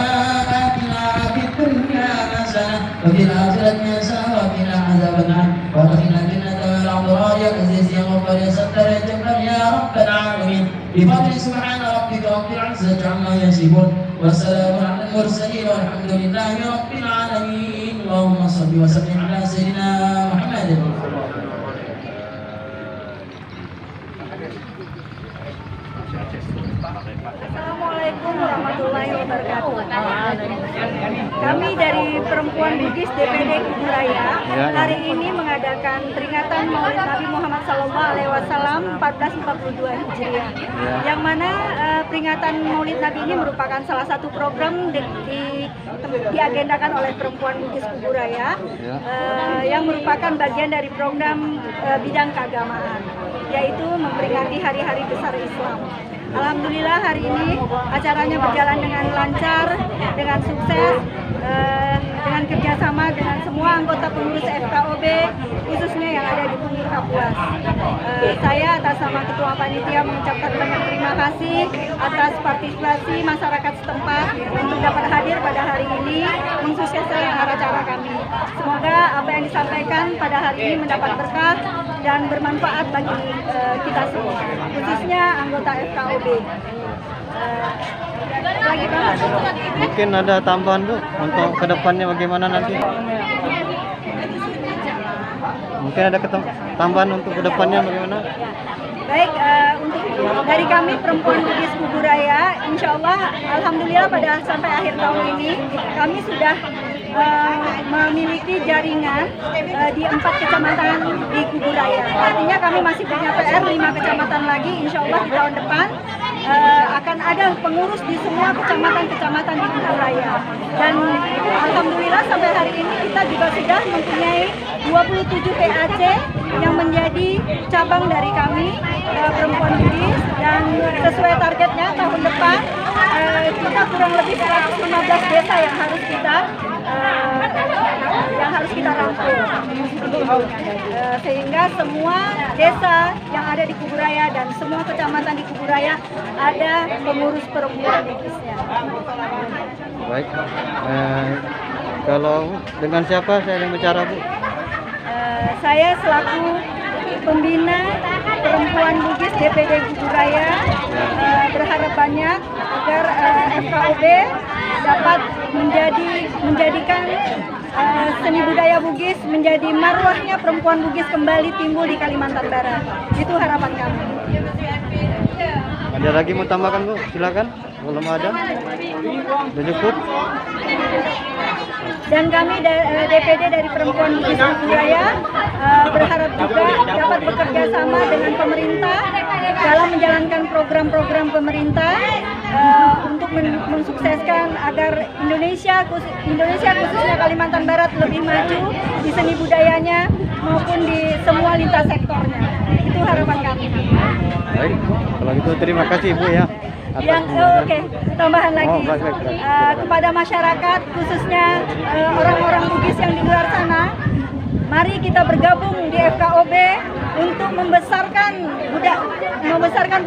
آتنا في الدنيا حسنة وفي الآخرة حسنة وقنا عذاب النار وادخلنا الجنة مع الأبرار يا عزيز يا غفار يا ستار يا جبار يا رب العالمين. بفضل سبحان ربك رب العزة عما يصفون والسلام على المرسلين والحمد لله رب العالمين. اللهم صل وسلم على سيدنا محمد. Assalamualaikum warahmatullahi wabarakatuh. Kami dari Perempuan Bugis DPD Kuburaya hari ini mengadakan peringatan Maulid Nabi Muhammad SAW 1442 Hijriah. Yang mana peringatan Maulid Nabi ini merupakan salah satu program diagendakan oleh Perempuan Bugis Kuburaya yang merupakan bagian dari program bidang keagamaan, yaitu memperingati hari-hari besar Islam. Alhamdulillah hari ini acaranya berjalan dengan lancar, dengan sukses. dengan kerjasama dengan semua anggota pengurus FKOB, khususnya yang ada di Pungur Kapuas. Saya atas nama Ketua Panitia mengucapkan banyak terima kasih atas partisipasi masyarakat setempat untuk dapat hadir pada hari ini mensukseskan acara kami. Semoga apa yang disampaikan pada hari ini mendapat berkah dan bermanfaat bagi kita semua, khususnya anggota FKOB. Lagi Pak. Mungkin ada tambahan Bu untuk kedepannya bagaimana nanti? Mungkin ada tambahan untuk kedepannya bagaimana? Baik, untuk dari kami Perempuan Bugis Kuburaya, insya Allah, alhamdulillah pada sampai akhir tahun ini kami sudah memiliki jaringan di 4 kecamatan di Kuburaya. Artinya kami masih punya PR 5 kecamatan lagi, insya Allah di tahun depan akan ada pengurus di semua kecamatan-kecamatan di Kuburaya. Dan alhamdulillah sampai hari ini kita juga sudah mempunyai 27 PAC yang menjadi cabang dari kami Perempuan Bugis, dan sesuai targetnya tahun depan kita kurang lebih 115 desa yang harus kita rangkul, sehingga semua desa yang ada di Kuburaya dan semua kecamatan di Kuburaya ada pengurus perempuan Bugisnya. Baik, kalau dengan siapa saya yang bicara Bu? Saya selaku pembina Perempuan Bugis DPD Kuburaya berharap banyak agar FKOB dapat menjadikan seni budaya Bugis menjadi marwahnya perempuan Bugis kembali timbul di Kalimantan Barat. Itu harapan kami. Ada lagi mau tambahkan Bu? Silakan. Belum ada? Sudah cukup? Dan kami DPD dari Perempuan Bugis Kuburaya berharap juga dapat bekerja sama dengan pemerintah dalam menjalankan program-program pemerintah untuk mensukseskan agar Indonesia khususnya Kalimantan Barat lebih maju di seni budayanya maupun di semua lintas sektornya. Itu harapan kami. Baik, kalau gitu terima kasih Bu ya. Oke, tambahan lagi kepada masyarakat khususnya orang-orang Bugis yang di luar sana, mari kita bergabung di FKOB untuk membesarkan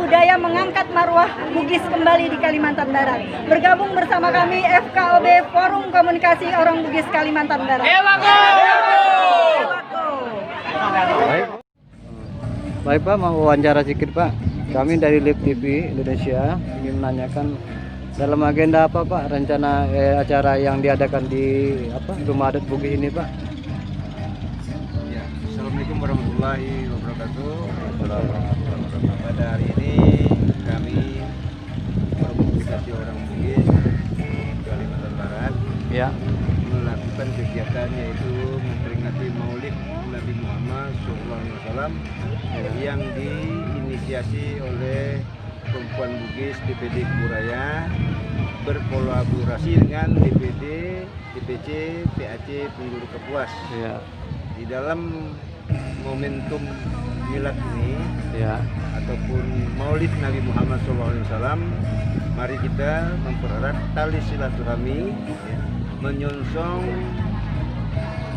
budaya, mengangkat marwah Bugis kembali di Kalimantan Barat. Bergabung bersama kami FKOB, Forum Komunikasi Orang Bugis Kalimantan Barat. Baik Pak, mau wawancara sedikit Pak. Kami dari Live TV Indonesia ingin menanyakan dalam agenda apa Pak rencana acara yang diadakan di Rumah Adat Bugis ini Pak? Ya, Assalamualaikum warahmatullahi wabarakatuh. Pada hari ini kami Komunikasi Orang Bugis Kalimantan Barat melakukan kegiatan yaitu memperingati Maulid Nabi Muhammad SAW yang diinisiasi oleh Perempuan Bugis DPD Kuburaya berkolaborasi dengan DPD, DPC, PAC Pungur Kapuas. Di dalam momentum milad ini ataupun Maulid Nabi Muhammad SAW, mari kita mempererat tali silaturahmi menyongsong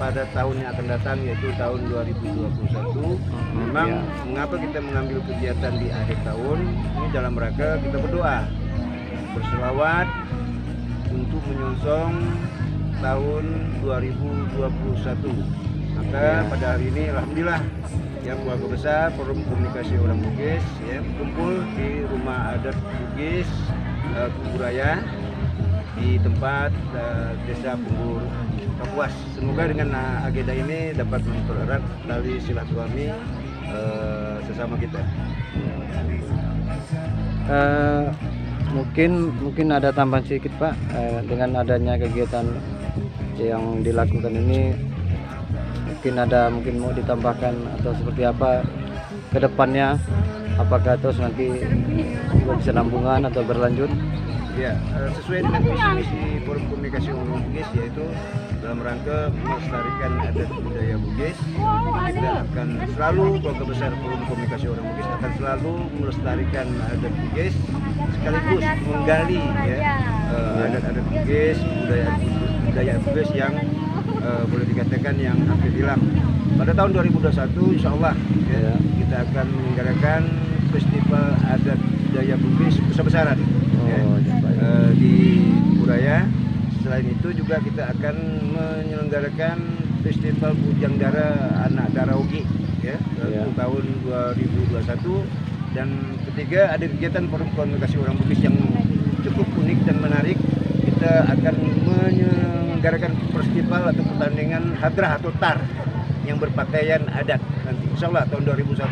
pada tahun yang akan datang yaitu tahun 2021. Memang mengapa kita mengambil kegiatan di akhir tahun ini dalam rangka kita berdoa berselawat untuk menyongsong tahun 2021. Maka pada hari ini alhamdulillah yang keluarga besar Forum Komunikasi Orang Bugis kumpul di Rumah Adat Bugis Kuburaya di tempat Desa Pungur Kapuas. Semoga dengan agenda ini dapat mempererat tali silaturahmi sesama kita. Mungkin ada tambahan sedikit Pak, dengan adanya kegiatan yang dilakukan ini mungkin mau ditambahkan atau seperti apa ke depannya, apakah terus nanti bisa nambungan atau berlanjut? Ya, sesuai dengan visi misi Forum Komunikasi Orang Bugis yaitu dalam rangka melestarikan adat budaya Bugis, kita akan selalu keluarga besar Forum Komunikasi Orang Bugis akan selalu melestarikan adat Bugis sekaligus menggali adat-adat Bugis, budaya budaya Bugis yang boleh dikatakan yang hampir hilang. Pada tahun 2021 insya Allah ya, kita akan menyelenggarakan festival adat budaya Bugis besar-besaran di Buraya. Selain itu juga kita akan menyelenggarakan festival Bujang Dara Anak Dara Ogi ya, untuk tahun 2021. Dan ketiga ada kegiatan forum komunikasi orang Bugis yang cukup unik dan menarik. Kita akan menyelenggarakan festival atau pertandingan hadrah atau tar yang berpakaian adat nanti. Insya Allah tahun 2001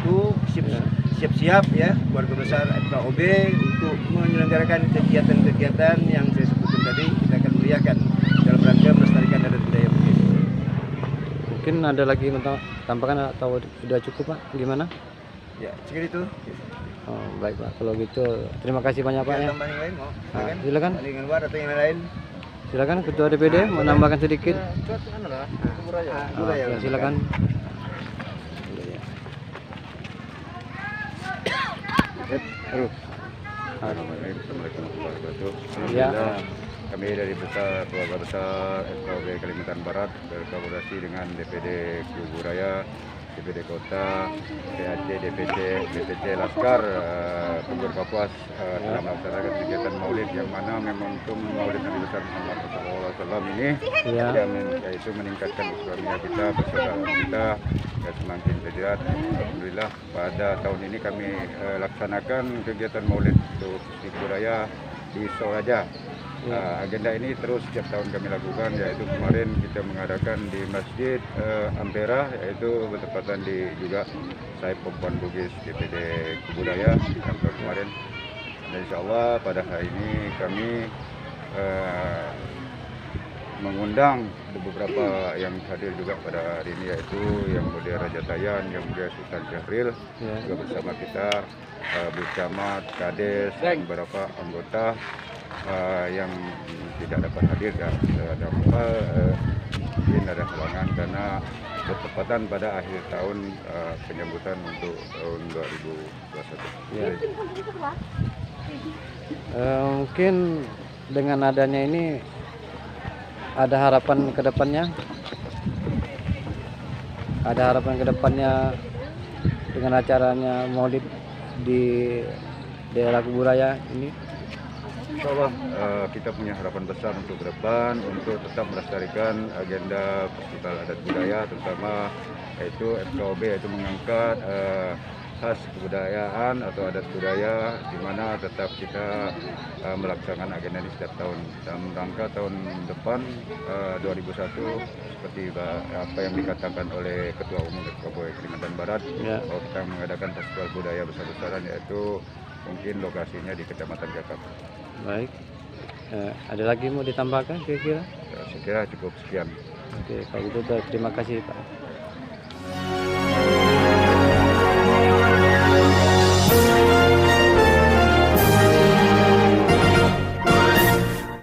siap-siap ya keluarga besar FKOB untuk menyelenggarakan kegiatan-kegiatan yang saya sebutkan tadi. Kita akan muliakan dalam rangka melestarikan adat budaya Bugis. Mungkin ada lagi tambahkan atau sudah cukup Pak? Gimana? Ya, sekian itu. Oh, baik Pak. Kalau gitu terima kasih banyak Pak ya. Tambahan yang lain mau? Silakan. Dengan luar atau yang lain? Silakan Ketua DPD mau menambahkan sedikit. Ya, silakan. Assalamualaikum warahmatullahi wabarakatuh. Ya. Alhamdulillah, kami dari keluarga besar FKOB Kalimantan Barat berkolaborasi dengan DPD Kuburaya, DPD Kota, PAC, DPC Laskar, Penggur Kapuas dalam melaksanakan kegiatan Maulid yang mana momentum Maulid Nabi besar Muhammad SAW ini yaitu meningkatkan Islamiyah kita, persaudaraan kita ya, semakin terjerat. Alhamdulillah pada tahun ini kami laksanakan kegiatan Maulid untuk di Buraya di Soraja. Agenda ini terus setiap tahun kami lakukan, yaitu kemarin kita mengadakan di Masjid Ampera, yaitu bertepatan di juga Saib Perempuan Bugis DPD Kebudaya yang tahun kemarin. Dan insya Allah pada hari ini kami mengundang ada beberapa yang hadir juga pada hari ini, yaitu yang mulia Raja Tayan, yang mulia Sultan Syahril, juga bersama kita Bu Camat, Kades, dan beberapa anggota yang tidak dapat hadir dan mungkin ada halangan karena bertepatan pada akhir tahun penyambutan untuk tahun 2021. Ya. Mungkin dengan adanya ini ada harapan ke depannya? Ada harapan ke depannya dengan acaranya Maulid di daerah Kuburaya ini? Insya Allah kita punya harapan besar untuk ke depan untuk tetap melestarikan agenda festival adat budaya, terutama yaitu FKOB, yaitu mengangkat khas kebudayaan atau adat budaya, di mana tetap kita melaksanakan agenda ini setiap tahun. Dalam rangka tahun depan 2001 seperti apa yang dikatakan oleh Ketua Umum FKOB Kalimantan Barat, bahwa kita mengadakan festival budaya besar-besaran, yaitu mungkin lokasinya di Kecamatan Gakap. Baik, ada lagi mau ditambahkan kira-kira? Saya kira cukup sekian. Oke, kalau gitu terima kasih Pak.